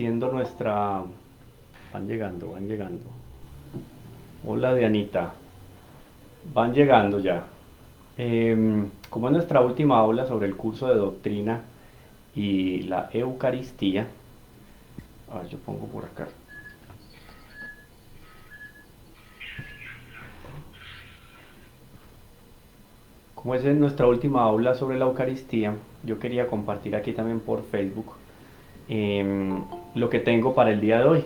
haciendo nuestra... Van llegando, van llegando. Hola, Dianita. Van llegando ya. Como es nuestra última aula sobre el curso de doctrina y la Eucaristía, a ver, yo pongo por acá. Como es en nuestra última aula sobre la Eucaristía, yo quería compartir aquí también por Facebook lo que tengo para el día de hoy.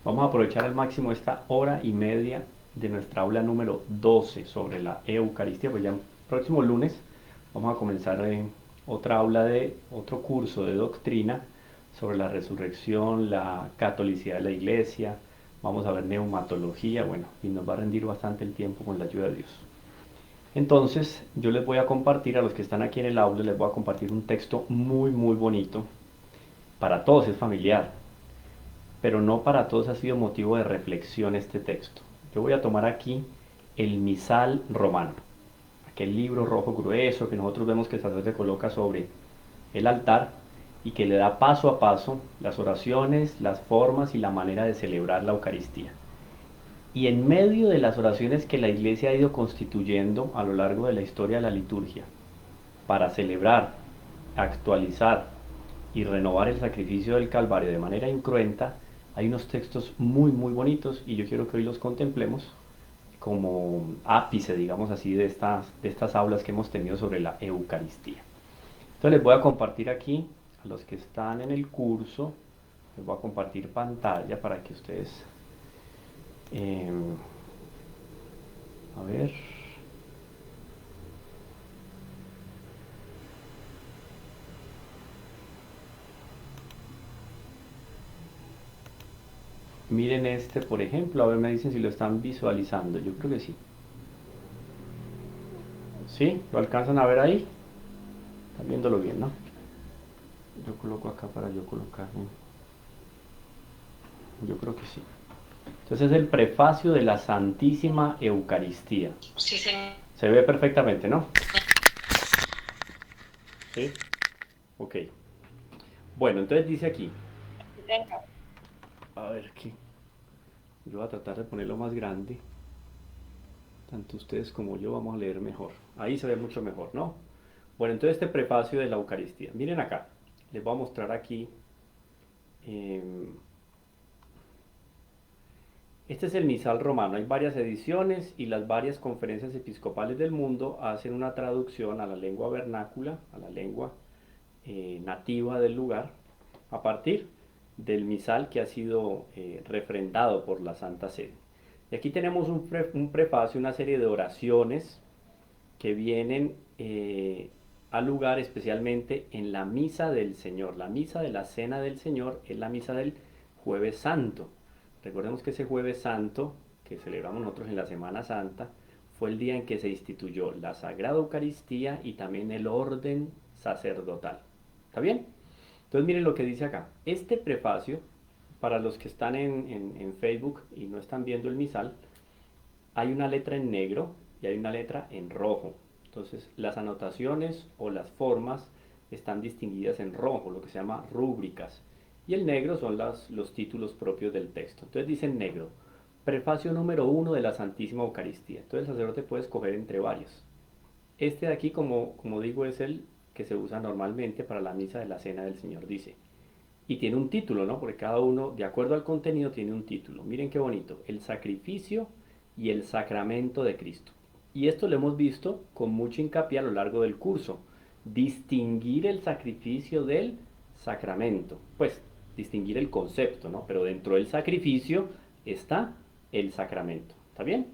Vamos a aprovechar al máximo esta hora y media de nuestra aula número 12 sobre la Eucaristía, pues ya el próximo lunes vamos a comenzar otra aula de otro curso de doctrina sobre la resurrección, la catolicidad de la iglesia, vamos a ver neumatología, bueno, y nos va a rendir bastante el tiempo con la ayuda de Dios. Entonces, yo les voy a compartir, a los que están aquí en el aula, les voy a compartir un texto muy bonito. Para todos es familiar, pero no para todos ha sido motivo de reflexión este texto. Yo voy a tomar aquí el misal romano, aquel libro rojo grueso que nosotros vemos que el sacerdote coloca sobre el altar y que le da paso a paso las oraciones, las formas y la manera de celebrar la Eucaristía. Y en medio de las oraciones que la Iglesia ha ido constituyendo a lo largo de la historia de la liturgia, para celebrar, actualizar y renovar el sacrificio del Calvario de manera incruenta, hay unos textos muy bonitos y yo quiero que hoy los contemplemos como ápice, digamos así, de estas aulas que hemos tenido sobre la Eucaristía. Entonces les voy a compartir aquí, a los que están en el curso, les voy a compartir pantalla para que ustedes, eh, a ver, miren este por ejemplo, a ver, me dicen si lo están visualizando, yo creo que sí. ¿Sí? ¿Lo alcanzan a ver ahí? Están viéndolo bien, ¿no? Yo coloco acá para yo colocar. Yo creo que sí. Entonces es el prefacio de la Santísima Eucaristía. Sí, señor. Se ve perfectamente, ¿no? Sí. Ok. Bueno, entonces dice aquí. A ver qué. Yo voy a tratar de ponerlo más grande. Tanto ustedes como yo vamos a leer mejor. Ahí se ve mucho mejor, ¿no? Bueno, entonces este prefacio de la Eucaristía. Miren acá. Les voy a mostrar aquí. eh, Este es el misal romano. Hay varias ediciones y las varias conferencias episcopales del mundo hacen una traducción a la lengua vernácula, a la lengua nativa del lugar, a partir del misal que ha sido refrendado por la Santa Sede. Y aquí tenemos un prefacio, una serie de oraciones que vienen al lugar especialmente en la misa del Señor. La misa de la Cena del Señor es la misa del Jueves Santo. Recordemos que ese Jueves Santo, que celebramos nosotros en la Semana Santa, fue el día en que se instituyó la Sagrada Eucaristía y también el orden sacerdotal. ¿Está bien? Entonces miren lo que dice acá. Este prefacio, para los que están en Facebook y no están viendo el misal, hay una letra en negro y hay una letra en rojo. Entonces las anotaciones o las formas están distinguidas en rojo, lo que se llama rúbricas. Y el negro son los títulos propios del texto. Entonces dice en negro, prefacio número 1 de la Santísima Eucaristía. Entonces el sacerdote puede escoger entre varios. Este de aquí, como digo, es el que se usa normalmente para la misa de la Cena del Señor, dice. Y tiene un título, ¿no? Porque cada uno, de acuerdo al contenido, tiene un título. Miren qué bonito. El sacrificio y el sacramento de Cristo. Y esto lo hemos visto con mucho hincapié a lo largo del curso. Distinguir el sacrificio del sacramento. Pues, distinguir el concepto, ¿no? Pero dentro del sacrificio está el sacramento. ¿Está bien?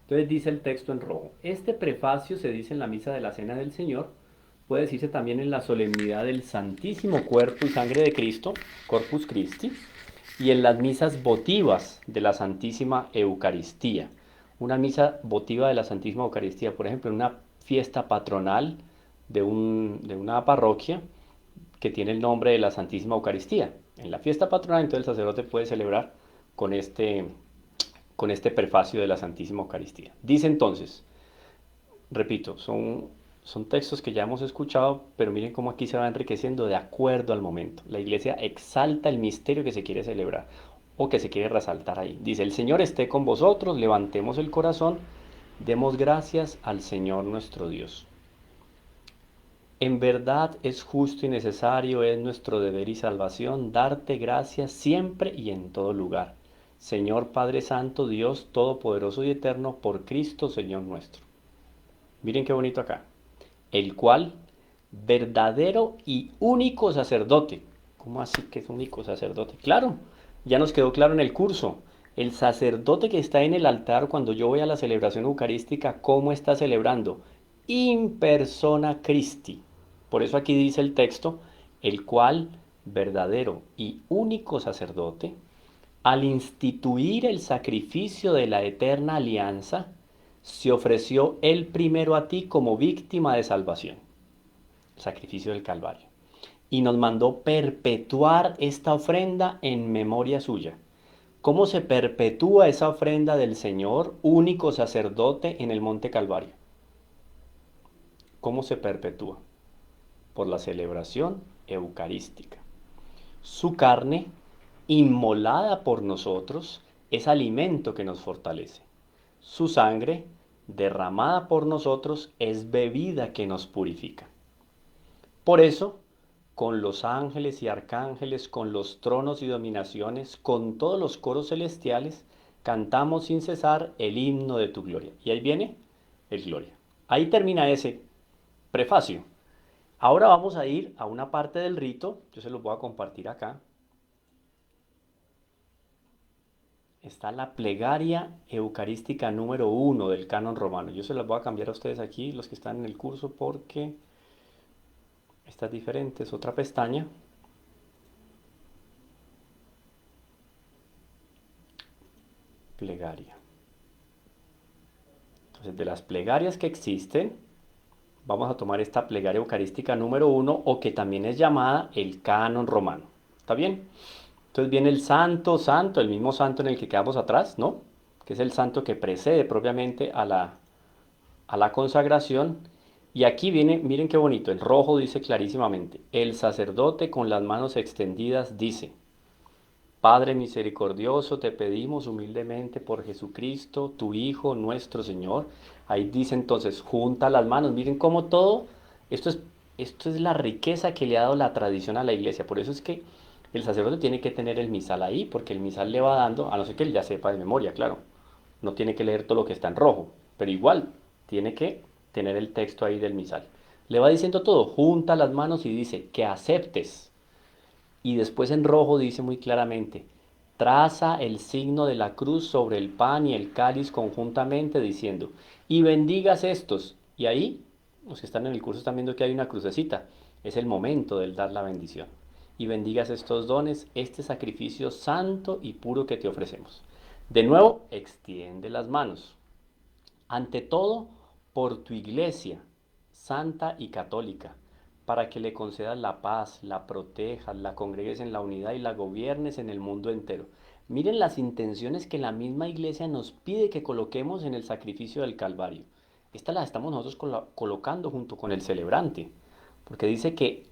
Entonces dice el texto en rojo. Este prefacio se dice en la misa de la Cena del Señor, puede decirse también en la solemnidad del Santísimo Cuerpo y Sangre de Cristo, Corpus Christi, y en las misas votivas de la Santísima Eucaristía. Una misa votiva de la Santísima Eucaristía, por ejemplo, en una fiesta patronal de una parroquia que tiene el nombre de la Santísima Eucaristía. En la fiesta patronal, entonces el sacerdote puede celebrar con este prefacio de la Santísima Eucaristía. Dice entonces, repito, Son textos que ya hemos escuchado, pero miren cómo aquí se va enriqueciendo de acuerdo al momento. La iglesia exalta el misterio que se quiere celebrar o que se quiere resaltar ahí. Dice, el Señor esté con vosotros, levantemos el corazón, demos gracias al Señor nuestro Dios. En verdad es justo y necesario, es nuestro deber y salvación, darte gracias siempre y en todo lugar. Señor Padre Santo, Dios Todopoderoso y Eterno, por Cristo, Señor nuestro. Miren qué bonito acá. El cual, verdadero y único sacerdote. ¿Cómo así que es único sacerdote? Claro, ya nos quedó claro en el curso. El sacerdote que está en el altar cuando yo voy a la celebración eucarística, ¿cómo está celebrando? In persona Christi. Por eso aquí dice el texto, el cual, verdadero y único sacerdote, al instituir el sacrificio de la eterna alianza, se ofreció él primero a ti como víctima de salvación, el sacrificio del Calvario, y nos mandó perpetuar esta ofrenda en memoria suya. ¿Cómo se perpetúa esa ofrenda del Señor, único sacerdote en el monte Calvario? ¿Cómo se perpetúa? Por la celebración eucarística. Su carne, inmolada por nosotros, es alimento que nos fortalece. Su sangre, derramada por nosotros, es bebida que nos purifica. Por eso, con los ángeles y arcángeles, con los tronos y dominaciones, con todos los coros celestiales, cantamos sin cesar el himno de tu gloria. Y ahí viene el gloria. Ahí termina ese prefacio. Ahora vamos a ir a una parte del rito, yo se los voy a compartir acá. Está la plegaria eucarística número 1 del canon romano. Yo se las voy a cambiar a ustedes aquí, los que están en el curso, porque esta es diferente, es otra pestaña. Plegaria. Entonces, de las plegarias que existen, vamos a tomar esta plegaria eucarística número 1, o que también es llamada el canon romano. ¿Está bien? Entonces viene el santo, santo, el mismo santo en el que quedamos atrás, ¿no? Que es el santo que precede propiamente a la consagración. Y aquí viene, miren qué bonito, en rojo dice clarísimamente, el sacerdote con las manos extendidas dice, Padre misericordioso, te pedimos humildemente por Jesucristo, tu Hijo, nuestro Señor. Ahí dice entonces, junta las manos, miren cómo todo, esto es, esto es la riqueza que le ha dado la tradición a la iglesia. Por eso es que el sacerdote tiene que tener el misal ahí, porque el misal le va dando, a no ser que él ya sepa de memoria, claro. No tiene que leer todo lo que está en rojo, pero igual tiene que tener el texto ahí del misal. Le va diciendo todo, junta las manos y dice que aceptes. Y después en rojo dice muy claramente, traza el signo de la cruz sobre el pan y el cáliz conjuntamente diciendo, y bendigas estos. Y ahí, los que están en el curso están viendo que hay una crucecita. Es el momento del dar la bendición. Y bendigas estos dones, este sacrificio santo y puro que te ofrecemos. De nuevo, extiende las manos. Ante todo, por tu iglesia, santa y católica, para que le concedas la paz, la protejas, la congregues en la unidad y la gobiernes en el mundo entero. Miren las intenciones que la misma iglesia nos pide que coloquemos en el sacrificio del Calvario. Estas las estamos nosotros colocando junto con el celebrante, porque dice que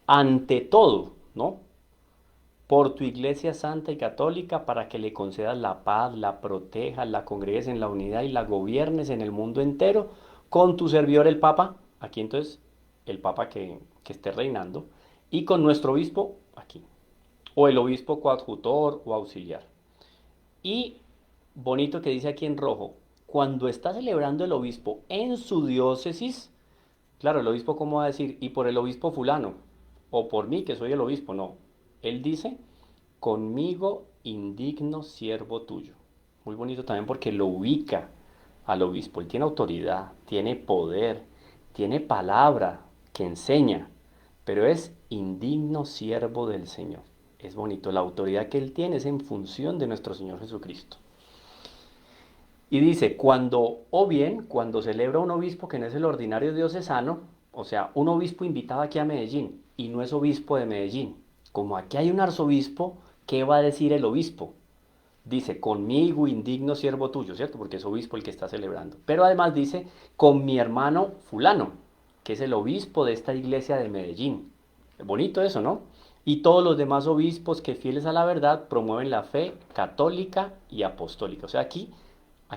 ante todo, ¿no? Por tu iglesia santa y católica, para que le concedas la paz, la protejas, la congregues en la unidad y la gobiernes en el mundo entero, con tu servidor el Papa, aquí entonces el Papa que esté reinando, y con nuestro obispo, aquí, o el obispo coadjutor o auxiliar. Y bonito que dice aquí en rojo, cuando está celebrando el obispo en su diócesis, claro, el obispo cómo va a decir, y por el obispo fulano, o por mí que soy el obispo, no. Él dice, conmigo indigno siervo tuyo. Muy bonito también porque lo ubica al obispo. Él tiene autoridad, tiene poder, tiene palabra que enseña, pero es indigno siervo del Señor. Es bonito, la autoridad que él tiene es en función de nuestro Señor Jesucristo. Y dice, cuando, o bien, cuando celebra un obispo que no es el ordinario diocesano, o sea, un obispo invitado aquí a Medellín y no es obispo de Medellín. Como aquí hay un arzobispo, ¿qué va a decir el obispo? Dice, conmigo indigno siervo tuyo, ¿cierto? Porque es obispo el que está celebrando. Pero además dice, con mi hermano fulano. que es el obispo de esta iglesia de Medellín. Bonito eso, ¿no? Y todos los demás obispos que fieles a la verdad promueven la fe católica y apostólica. O sea, aquí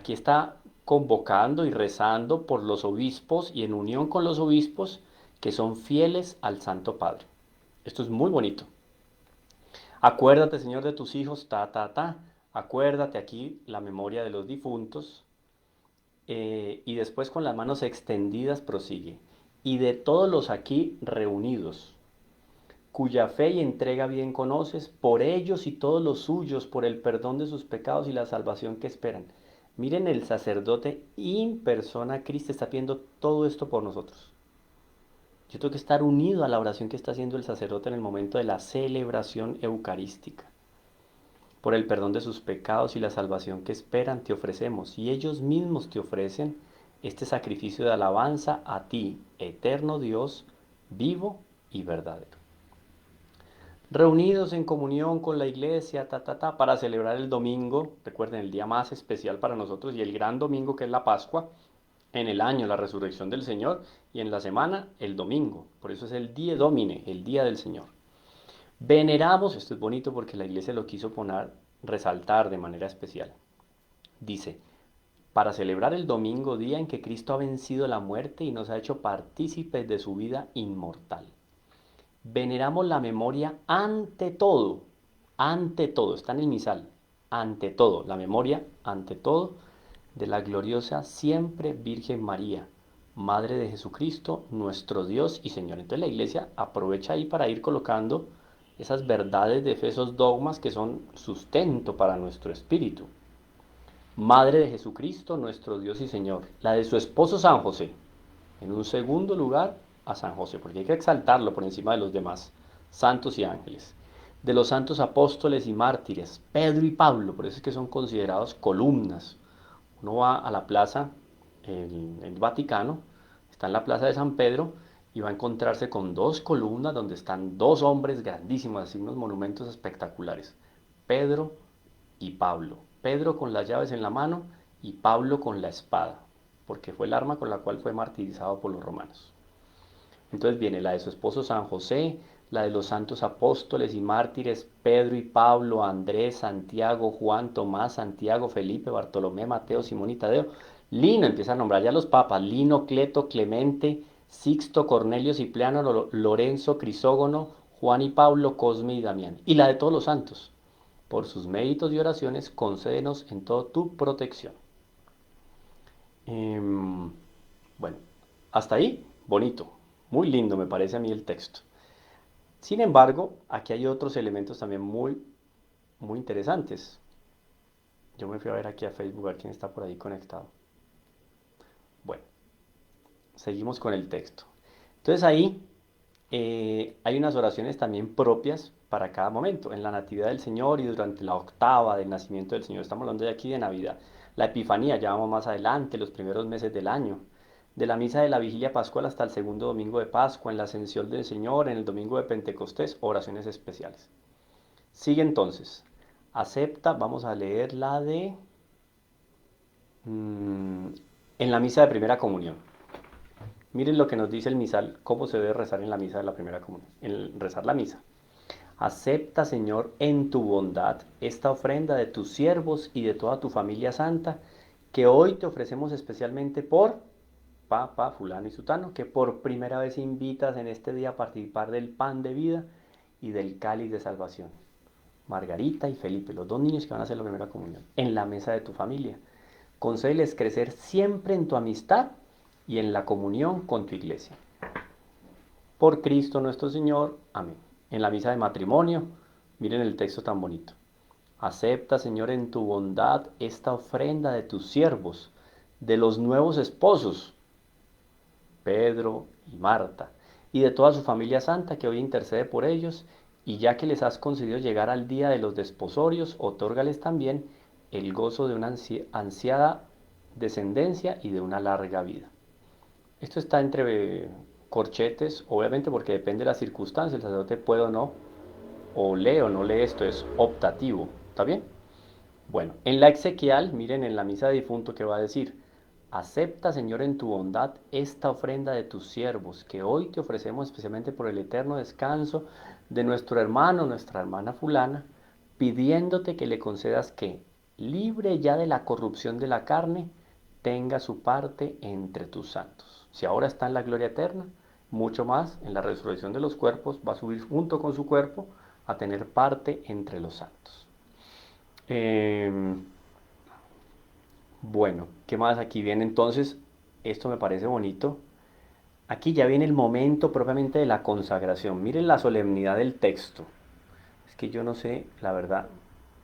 está convocando y rezando por los obispos y en unión con los obispos que son fieles al Santo Padre. Esto es muy bonito. Acuérdate, Señor, de tus hijos, ta. Acuérdate aquí la memoria de los difuntos. Y después con las manos extendidas prosigue. Y de todos los aquí reunidos, cuya fe y entrega bien conoces, por ellos y todos los suyos, por el perdón de sus pecados y la salvación que esperan. Miren, el sacerdote in persona Cristo está pidiendo todo esto por nosotros. Yo tengo que estar unido a la oración que está haciendo el sacerdote en el momento de la celebración eucarística. Por el perdón de sus pecados y la salvación que esperan, te ofrecemos, y ellos mismos te ofrecen este sacrificio de alabanza a ti, eterno Dios, vivo y verdadero. Reunidos en comunión con la iglesia, para celebrar el domingo, recuerden, el día más especial para nosotros y el gran domingo que es la Pascua, en el año la resurrección del Señor y en la semana el domingo. Por eso es el Die Domine, el día del Señor. Veneramos, esto es bonito porque la iglesia lo quiso resaltar de manera especial. Dice, para celebrar el domingo, día en que Cristo ha vencido la muerte y nos ha hecho partícipes de su vida inmortal. Veneramos la memoria ante todo, está en el misal, ante todo, la memoria ante todo de la gloriosa siempre Virgen María, Madre de Jesucristo, nuestro Dios y Señor. Entonces la iglesia aprovecha ahí para ir colocando esas verdades de fe, esos dogmas que son sustento para nuestro espíritu. Madre de Jesucristo, nuestro Dios y Señor, la de su esposo San José. En un segundo lugar, a San José, porque hay que exaltarlo por encima de los demás santos y ángeles. De los santos apóstoles y mártires, Pedro y Pablo, por eso es que son considerados columnas. Uno va a la plaza, el Vaticano, está en la plaza de San Pedro, y va a encontrarse con dos columnas donde están dos hombres grandísimos, así unos monumentos espectaculares. Pedro y Pablo. Pedro con las llaves en la mano y Pablo con la espada, porque fue el arma con la cual fue martirizado por los romanos. Entonces viene la de su esposo San José, la de los santos apóstoles y mártires, Pedro y Pablo, Andrés, Santiago, Juan, Tomás, Santiago, Felipe, Bartolomé, Mateo, Simón y Tadeo. Lino, empieza a nombrar ya los papas, Lino, Cleto, Clemente, Sixto, Cornelio, Cipriano, Lorenzo, Crisógono, Juan y Pablo, Cosme y Damián. Y la de todos los santos. Por sus méritos y oraciones, concédenos en todo tu protección. Bueno, hasta ahí, bonito. Muy lindo me parece a mí el texto. Sin embargo, aquí hay otros elementos también muy interesantes. Yo me fui a ver aquí a Facebook a ver quién está por ahí conectado. Bueno, seguimos con el texto. Entonces ahí hay unas oraciones también propias para cada momento. En la Natividad del Señor y durante la octava del nacimiento del Señor. Estamos hablando de aquí de Navidad. La Epifanía, ya vamos más adelante, los primeros meses del año. De la misa de la vigilia pascual hasta el segundo domingo de Pascua, en la ascensión del Señor, en el domingo de Pentecostés, oraciones especiales. Sigue entonces. Acepta, vamos a leer la de... en la misa de primera comunión. Miren lo que nos dice el misal, cómo se debe rezar en la misa de la primera comunión, en rezar la misa. Acepta, Señor, en tu bondad esta ofrenda de tus siervos y de toda tu familia santa, que hoy te ofrecemos especialmente por fulano y sutano, que por primera vez invitas en este día a participar del pan de vida y del cáliz de salvación. Margarita y Felipe, los dos niños que van a hacer la primera comunión, en la mesa de tu familia. Concédeles crecer siempre en tu amistad y en la comunión con tu iglesia. Por Cristo nuestro Señor. Amén. En la misa de matrimonio, miren el texto tan bonito. Acepta, Señor, en tu bondad esta ofrenda de tus siervos, de los nuevos esposos, Pedro y Marta, y de toda su familia santa que hoy intercede por ellos, y ya que les has concedido llegar al día de los desposorios, otórgales también el gozo de una ansiada descendencia y de una larga vida. Esto está entre corchetes, obviamente porque depende de las circunstancias, el sacerdote puede o lee o no lee, esto es optativo, ¿está bien? Bueno, en la exequial, miren en la misa de difunto que va a decir, Acepta, Señor, en tu bondad esta ofrenda de tus siervos, que hoy te ofrecemos especialmente por el eterno descanso de nuestro hermano, nuestra hermana fulana, pidiéndote que le concedas que, libre ya de la corrupción de la carne, tenga su parte entre tus santos. Si ahora está en la gloria eterna, mucho más en la resurrección de los cuerpos, va a subir junto con su cuerpo a tener parte entre los santos. Bueno, ¿qué más aquí viene entonces? Esto me parece bonito. Aquí ya viene el momento propiamente de la consagración. Miren la solemnidad del texto. Es que yo no sé, la verdad,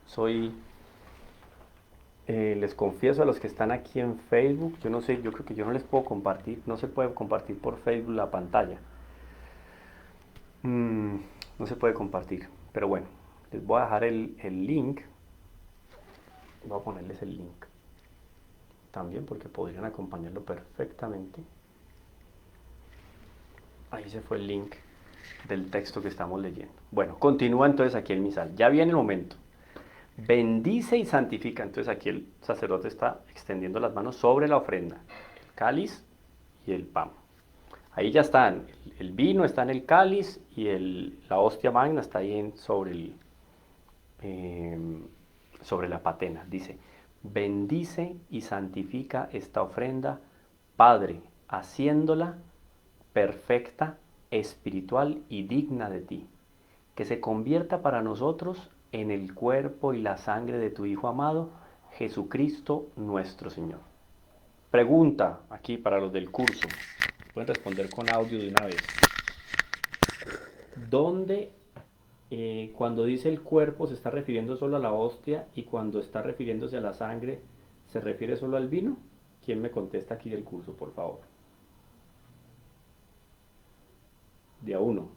soy, les confieso a los que están aquí en Facebook, yo no sé, yo creo que yo no les puedo compartir, no se puede compartir por Facebook la pantalla. Mm, no se puede compartir, pero bueno, les voy a dejar el link. Voy a ponerles el link también porque podrían acompañarlo perfectamente. Ahí se fue el link del texto que estamos leyendo. Bueno, continúa entonces aquí el misal. Ya viene el momento. Bendice y santifica. Entonces aquí el sacerdote está extendiendo las manos sobre la ofrenda, el cáliz y el pan. Ahí ya están. El vino está en el cáliz y la hostia magna está ahí sobre la patena. Dice, bendice y santifica esta ofrenda, Padre, haciéndola perfecta, espiritual y digna de ti, que se convierta para nosotros en el cuerpo y la sangre de tu Hijo amado, Jesucristo nuestro Señor. Pregunta aquí para los del curso. Pueden responder con audio de una vez. ¿Dónde, cuando dice el cuerpo, se está refiriendo solo a la hostia y cuando está refiriéndose a la sangre, se refiere solo al vino? ¿Quién me contesta aquí del curso, por favor? De a uno.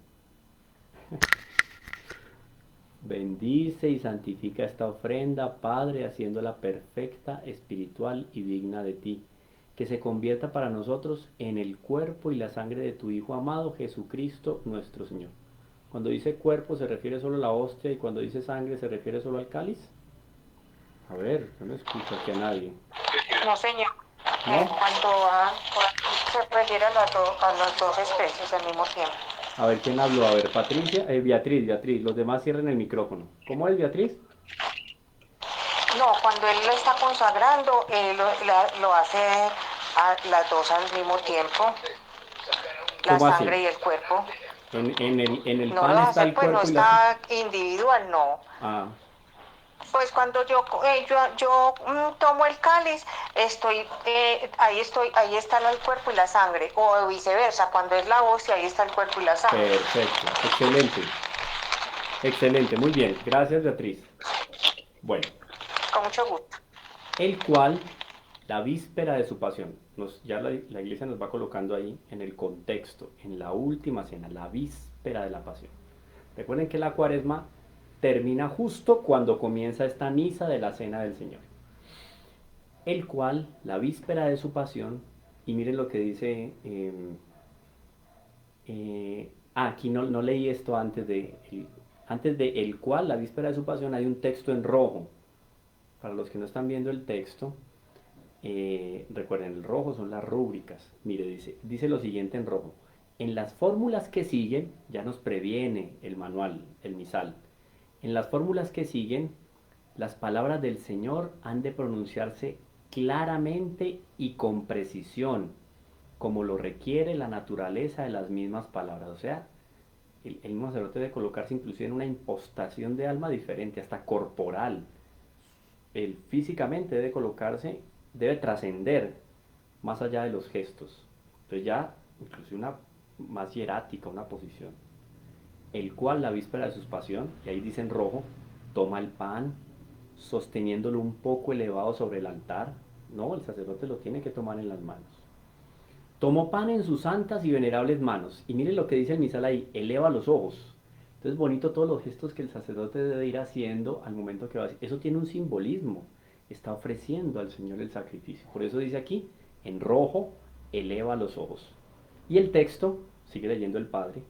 Bendice y santifica esta ofrenda, Padre, haciéndola perfecta, espiritual y digna de ti, que se convierta para nosotros en el cuerpo y la sangre de tu Hijo amado, Jesucristo nuestro Señor. Cuando dice cuerpo se refiere solo a la hostia y cuando dice sangre se refiere solo al cáliz. A ver, yo no escucho aquí a nadie. No, señor. ¿No? Se refiere a las dos especies al mismo tiempo. A ver, ¿quién habló? A ver, Patricia, Beatriz. Los demás cierren el micrófono. ¿Cómo es, Beatriz? No, cuando él lo está consagrando, él lo hace a las dos al mismo tiempo, la ¿Cómo así? sangre y el cuerpo. En el No lo pan está hace, el pues no cuerpo y la sangre. está individual, no. Ah, Pues cuando yo tomo el cáliz, ahí está el cuerpo y la sangre, o viceversa, cuando es la hostia, ahí está el cuerpo y la sangre. perfecto. Excelente. Excelente. Muy bien. Gracias, Beatriz. Bueno, Con mucho gusto. el cual, la víspera de su pasión, ya la iglesia nos va colocando ahí en el contexto, en la última cena, la víspera de la pasión. Recuerden que la cuaresma termina justo cuando comienza esta misa de la cena del Señor. El cual, la víspera de su pasión, y miren lo que dice, aquí no leí esto antes de el cual, la víspera de su pasión, hay un texto en rojo. Para los que no están viendo el texto, recuerden, el rojo son las rúbricas. Mire, dice lo siguiente en rojo. En las fórmulas que siguen, ya nos previene el manual, el misal. En las fórmulas que siguen, las palabras del Señor han de pronunciarse claramente y con precisión, como lo requiere la naturaleza de las mismas palabras. O sea, el mismo sacerdote debe colocarse inclusive en una impostación de alma diferente, hasta corporal. Él físicamente debe colocarse, debe trascender más allá de los gestos. Entonces ya, inclusive una más hierática, una posición. El cual la víspera de su pasión, y ahí dice en rojo, toma el pan, sosteniéndolo un poco elevado sobre el altar. No, el sacerdote lo tiene que tomar en las manos. Tomó pan en sus santas y venerables manos. Y miren lo que dice el misal ahí, eleva los ojos. Entonces bonito todos los gestos que el sacerdote debe ir haciendo al momento que va a decir. Eso tiene un simbolismo. Está ofreciendo al Señor el sacrificio. Por eso dice aquí, en rojo, eleva los ojos. Y el texto, sigue leyendo el Padre,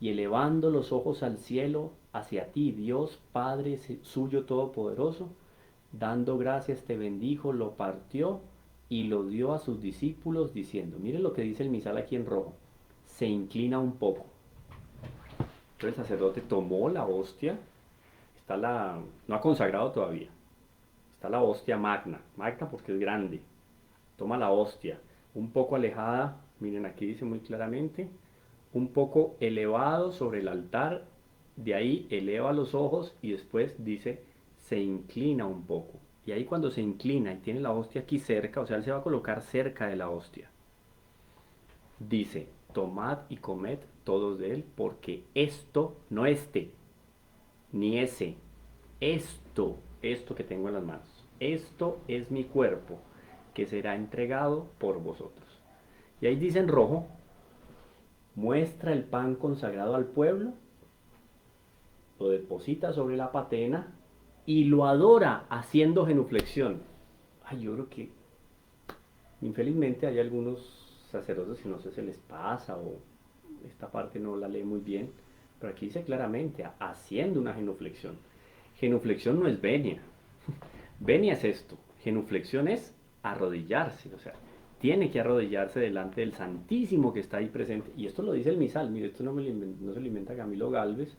y elevando los ojos al cielo, hacia ti, Dios Padre suyo todopoderoso, dando gracias te bendijo, lo partió y lo dio a sus discípulos diciendo, miren lo que dice el misal aquí en rojo, se inclina un poco. Entonces el sacerdote tomó la hostia, no ha consagrado todavía, está la hostia magna, magna porque es grande, toma la hostia, un poco alejada, miren aquí dice muy claramente, un poco elevado sobre el altar, de ahí eleva los ojos y después dice, se inclina un poco. Y ahí cuando se inclina y tiene la hostia aquí cerca, o sea, él se va a colocar cerca de la hostia, dice, tomad y comed todos de él, porque esto, no este, ni ese, esto que tengo en las manos, esto es mi cuerpo, que será entregado por vosotros. Y ahí dice en rojo, muestra el pan consagrado al pueblo, lo deposita sobre la patena y lo adora haciendo genuflexión. Ay, yo creo que infelizmente hay algunos sacerdotes que no sé si se les pasa o esta parte no la lee muy bien, pero aquí dice claramente haciendo una genuflexión. Genuflexión no es venia. Venia es esto. Genuflexión es arrodillarse, o sea, tiene que arrodillarse delante del Santísimo que está ahí presente. Y esto lo dice el misal, mire, esto no se lo inventa Camilo Galvez,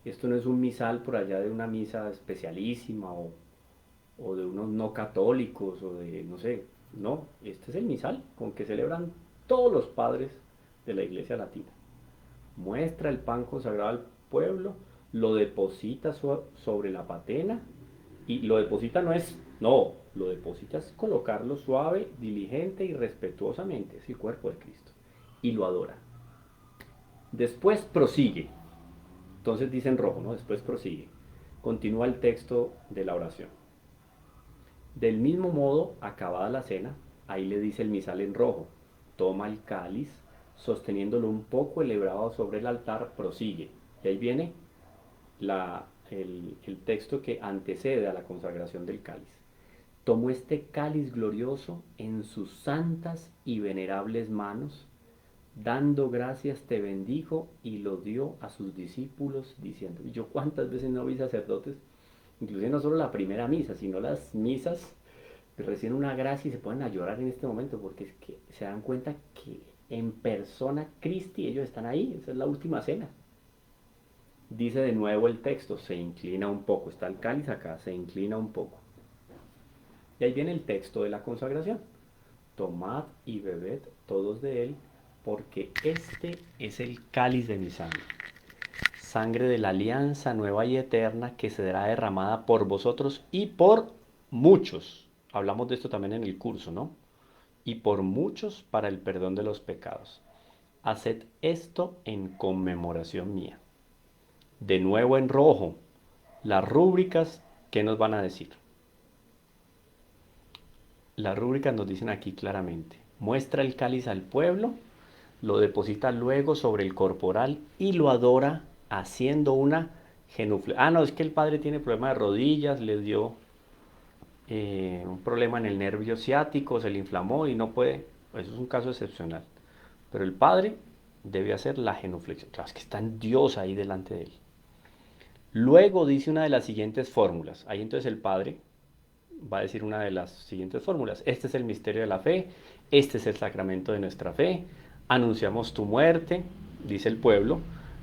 esto no es un misal por allá de una misa especialísima o de unos no católicos o de, no sé, no, este es el misal con que celebran todos los padres de la Iglesia Latina. Muestra el pan consagrado al pueblo, lo deposita sobre la patena y lo deposita lo deposita es colocarlo suave, diligente y respetuosamente, es el cuerpo de Cristo, y lo adora. Después prosigue, entonces dice en rojo, ¿no? Después prosigue, continúa el texto de la oración. Del mismo modo, acabada la cena, ahí le dice el misal en rojo, toma el cáliz, sosteniéndolo un poco elevado sobre el altar, prosigue. Y ahí viene el texto que antecede a la consagración del cáliz. Tomó este cáliz glorioso en sus santas y venerables manos, dando gracias te bendijo y lo dio a sus discípulos diciendo, y yo cuántas veces no vi sacerdotes, inclusive no solo la primera misa, sino las misas, que reciben una gracia y se ponen a llorar en este momento, porque es que se dan cuenta que en persona Cristi ellos están ahí, esa es la última cena. Dice de nuevo el texto, se inclina un poco, está el cáliz acá, se inclina un poco. Y ahí viene el texto de la consagración. Tomad y bebed todos de él, porque este es el cáliz de mi sangre. Sangre de la alianza nueva y eterna que será derramada por vosotros y por muchos. Hablamos de esto también en el curso, ¿no? Y por muchos para el perdón de los pecados. Haced esto en conmemoración mía. De nuevo en rojo, las rúbricas, ¿qué nos van a decir? Las rúbricas nos dicen aquí claramente, muestra el cáliz al pueblo, lo deposita luego sobre el corporal y lo adora haciendo una genuflexión. No, es que el padre tiene problema de rodillas, le dio un problema en el nervio ciático, se le inflamó y no puede. Eso es un caso excepcional. Pero el padre debe hacer la genuflexión. Claro, es que está en Dios ahí delante de él. Luego dice una de las siguientes fórmulas. Ahí entonces el padre va a decir una de las siguientes fórmulas. Este es el misterio de la fe, este es el sacramento de nuestra fe, anunciamos tu muerte, dice el pueblo,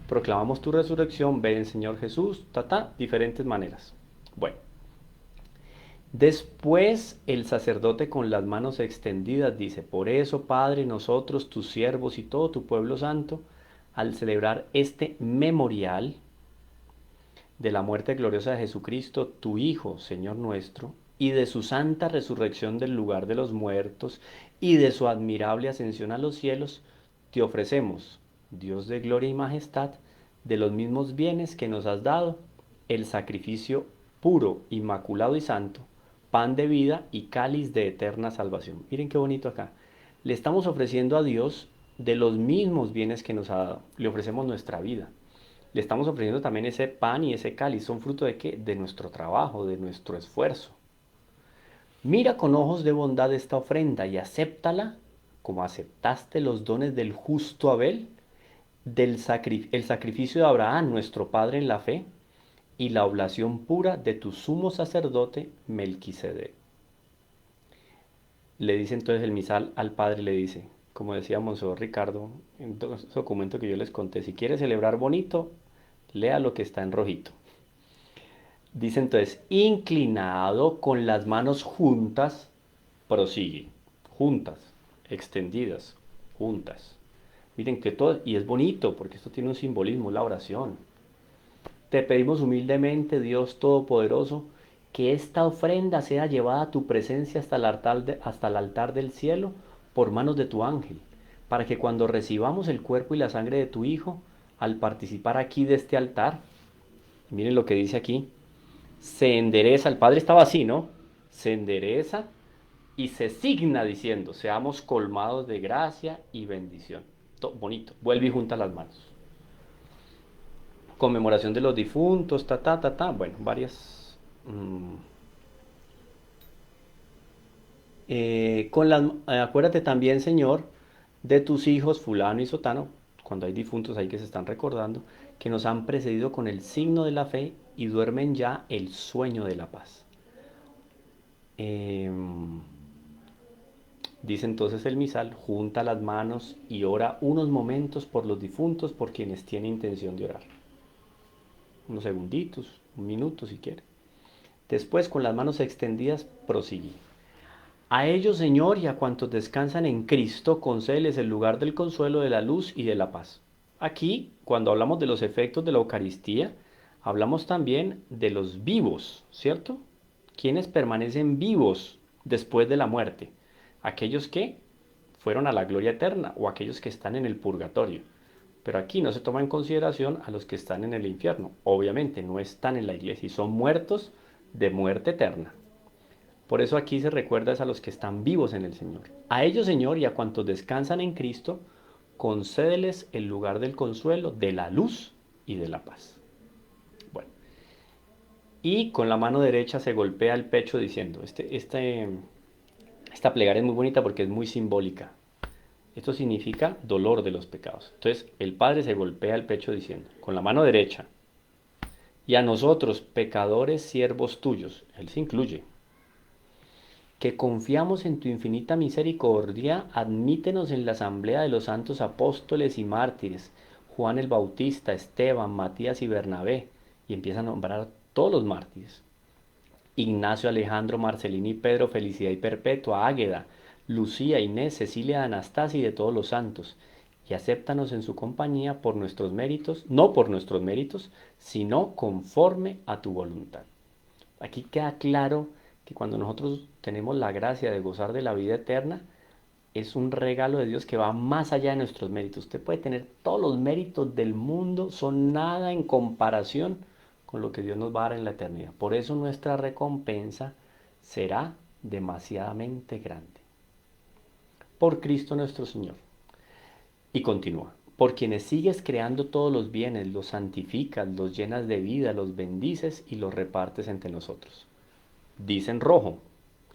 proclamamos tu resurrección, ven Señor Jesús, diferentes maneras. Bueno, después el sacerdote con las manos extendidas dice, por eso Padre, nosotros, tus siervos y todo tu pueblo santo, al celebrar este memorial de la muerte gloriosa de Jesucristo, tu Hijo, Señor nuestro, y de su santa resurrección del lugar de los muertos, y de su admirable ascensión a los cielos, te ofrecemos, Dios de gloria y majestad, de los mismos bienes que nos has dado, el sacrificio puro, inmaculado y santo, pan de vida y cáliz de eterna salvación. Miren qué bonito acá. Le estamos ofreciendo a Dios de los mismos bienes que nos ha dado. Le ofrecemos nuestra vida. Le estamos ofreciendo también ese pan y ese cáliz. ¿Son fruto de qué? De nuestro trabajo, de nuestro esfuerzo. Mira con ojos de bondad esta ofrenda y acéptala como aceptaste los dones del justo Abel, el sacrificio de Abraham, nuestro Padre en la fe, y la oblación pura de tu sumo sacerdote Melquisedec. Le dice entonces el misal al padre, le dice, como decía Monseñor Ricardo, en todo ese documento que yo les conté, si quiere celebrar bonito, lea lo que está en rojito. Dice entonces, inclinado con las manos juntas, prosigue. Juntas, extendidas, juntas. Miren que todo, y es bonito porque esto tiene un simbolismo, la oración. Te pedimos humildemente, Dios Todopoderoso, que esta ofrenda sea llevada a tu presencia hasta el altar del cielo por manos de tu ángel, para que cuando recibamos el cuerpo y la sangre de tu Hijo, al participar aquí de este altar, miren lo que dice aquí, se endereza, el Padre estaba así, ¿no? Se endereza y se signa diciendo, seamos colmados de gracia y bendición. Bonito, vuelve y junta las manos. Conmemoración de los difuntos, bueno, varias. Acuérdate también, Señor, de tus hijos fulano y sotano, cuando hay difuntos ahí que se están recordando, que nos han precedido con el signo de la fe y duermen ya el sueño de la paz. Dice entonces el misal, junta las manos y ora unos momentos por los difuntos por quienes tiene intención de orar. Unos segunditos, un minuto si quiere. Después, con las manos extendidas, prosigue. A ellos, Señor, y a cuantos descansan en Cristo, concédeles el lugar del consuelo, de la luz y de la paz. Aquí, cuando hablamos de los efectos de la Eucaristía, hablamos también de los vivos, ¿cierto? ¿Quiénes permanecen vivos después de la muerte? Aquellos que fueron a la gloria eterna o aquellos que están en el purgatorio. Pero aquí no se toma en consideración a los que están en el infierno. Obviamente no están en la iglesia y son muertos de muerte eterna. Por eso aquí se recuerda a los que están vivos en el Señor. A ellos, Señor, y a cuantos descansan en Cristo, concédeles el lugar del consuelo, de la luz y de la paz. Bueno, y con la mano derecha se golpea el pecho diciendo, esta plegaria es muy bonita porque es muy simbólica. Esto significa dolor de los pecados. Entonces, el Padre se golpea el pecho diciendo, con la mano derecha, y a nosotros, pecadores, siervos tuyos, Él se incluye, que confiamos en tu infinita misericordia, admítenos en la asamblea de los santos apóstoles y mártires, Juan el Bautista, Esteban, Matías y Bernabé, y empieza a nombrar todos los mártires. Ignacio, Alejandro, Marcelino y Pedro, Felicidad y Perpetua, Águeda, Lucía, Inés, Cecilia, Anastasia y de todos los santos, y acéptanos en su compañía por nuestros méritos, no por nuestros méritos, sino conforme a tu voluntad. Aquí queda claro que cuando nosotros tenemos la gracia de gozar de la vida eterna, es un regalo de Dios que va más allá de nuestros méritos. Usted puede tener todos los méritos del mundo, son nada en comparación con lo que Dios nos va a dar en la eternidad. Por eso nuestra recompensa será demasiadamente grande. Por Cristo nuestro Señor. Y continúa. Por quienes sigues creando todos los bienes, los santificas, los llenas de vida, los bendices y los repartes entre nosotros. Dice en rojo,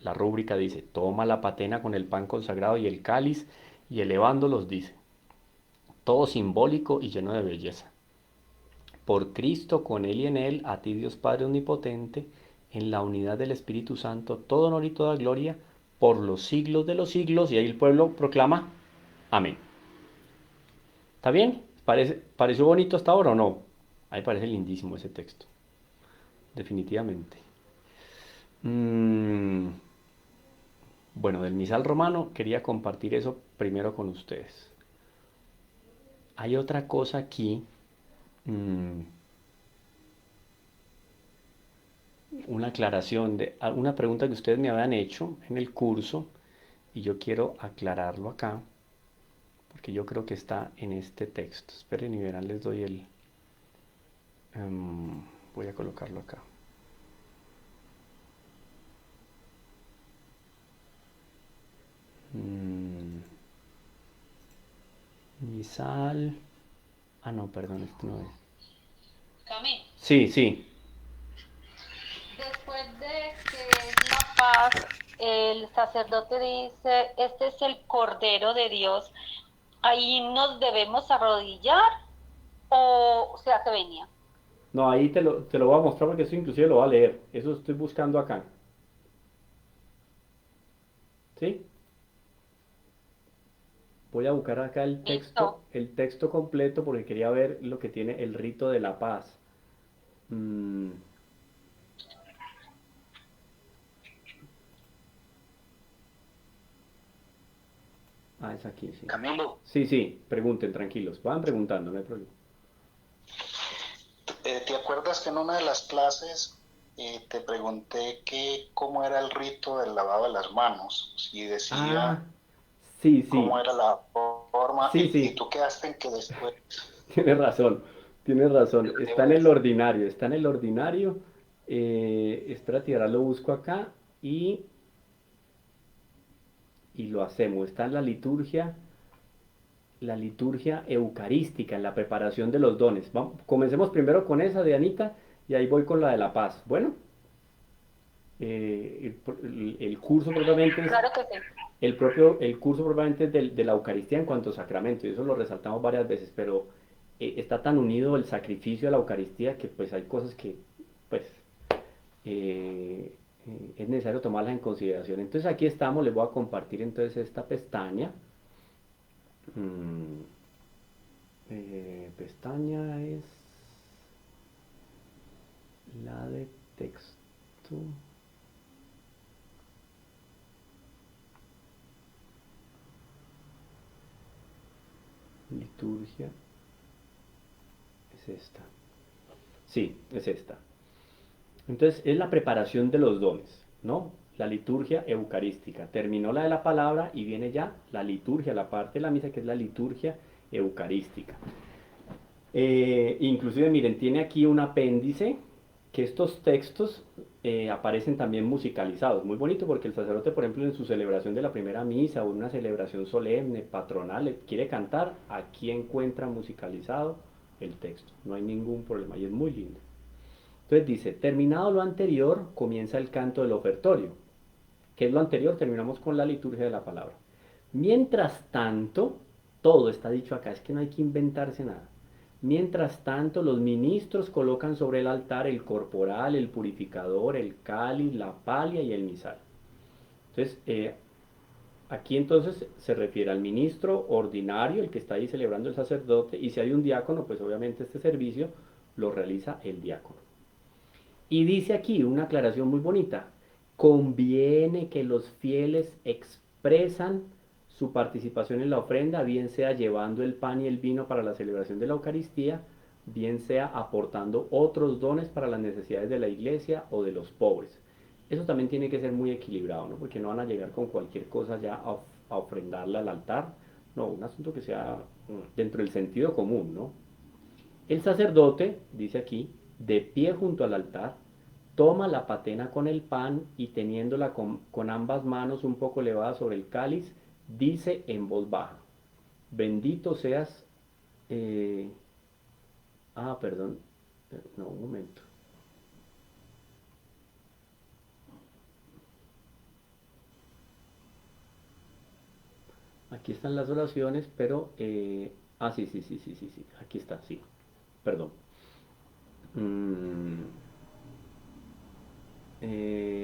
la rúbrica dice, toma la patena con el pan consagrado y el cáliz, y elevándolos dice, todo simbólico y lleno de belleza. Por Cristo, con Él y en Él, a ti Dios Padre Omnipotente, en la unidad del Espíritu Santo, todo honor y toda gloria, por los siglos de los siglos, y ahí el pueblo proclama, amén. ¿Está bien? ¿Pareció bonito hasta ahora o no? A mí me parece lindísimo ese texto, definitivamente. Bueno, del misal romano quería compartir eso primero con ustedes. Hay otra cosa aquí, una aclaración de una pregunta que ustedes me habían hecho en el curso y yo quiero aclararlo acá porque yo creo que está en este texto. Esperen y verán, les doy el... voy a colocarlo acá. Misal... Ah, no, perdón, esto no es. Camilo. Sí, sí. Después de que es la paz, el sacerdote dice, este es el Cordero de Dios. Ahí nos debemos arrodillar o sea que venía. No, ahí te lo voy a mostrar porque eso inclusive lo voy a leer. Eso estoy buscando acá. ¿Sí? Voy a buscar acá Listo. el texto completo porque quería ver lo que tiene el rito de la paz. Mm, es aquí, sí. Camilo, Sí, sí, pregunten, tranquilos. Van preguntando, no hay problema. ¿te acuerdas que en una de las clases te pregunté que cómo era el rito del lavado de las manos? Si decía Ah, sí, cómo sí, era la forma sí, y sí, tú quedaste en que después tienes razón, tienes razón. Está en el debes. ordinario, está en el ordinario. Espérate, ahora lo busco acá y, y lo hacemos. Está en la liturgia eucarística, en la preparación de los dones. Comencemos primero con esa de Anita y ahí voy con la de la paz. Bueno, el curso propiamente es Claro que sí. el curso propiamente es de la Eucaristía en cuanto a sacramento, y eso lo resaltamos varias veces, pero está tan unido el sacrificio a la Eucaristía que pues hay cosas que pues eh, es necesario tomarlas en consideración. Entonces aquí estamos, les voy a compartir entonces esta pestaña. Mm, pestaña es la de texto. Liturgia es esta. Sí, es esta. Entonces es la preparación de los dones, ¿no? La liturgia eucarística. Terminó la de la palabra y viene ya la liturgia, la parte de la misa que es la liturgia eucarística. Inclusive, miren, tiene aquí un apéndice que estos textos aparecen también musicalizados. Muy bonito porque el sacerdote, por ejemplo, en su celebración de la primera misa o en una celebración solemne, patronal, quiere cantar, aquí encuentra musicalizado el texto. No hay ningún problema y es muy lindo. Entonces dice, terminado lo anterior, comienza el canto del ofertorio. ¿Qué es lo anterior? Terminamos con la liturgia de la palabra. Mientras tanto, todo está dicho acá, es que no hay que inventarse nada. Mientras tanto, los ministros colocan sobre el altar el corporal, el purificador, el cáliz, la palia y el misal. Entonces, aquí entonces se refiere al ministro ordinario, el que está ahí celebrando el sacerdote, y si hay un diácono, pues obviamente este servicio lo realiza el diácono. Y dice aquí una aclaración muy bonita. Conviene que los fieles expresan su participación en la ofrenda, bien sea llevando el pan y el vino para la celebración de la Eucaristía, bien sea aportando otros dones para las necesidades de la iglesia o de los pobres. Eso también tiene que ser muy equilibrado, ¿no? Porque no van a llegar con cualquier cosa ya a ofrendarla al altar. No, un asunto que sea dentro del sentido común, ¿no? El sacerdote, dice aquí, de pie junto al altar, toma la patena con el pan y teniéndola con ambas manos un poco elevada sobre el cáliz, dice en voz baja, bendito seas... eh, perdón, no, un momento. Aquí están las oraciones, pero... sí, sí, sí, sí, sí, sí, aquí está, sí, perdón. Mm,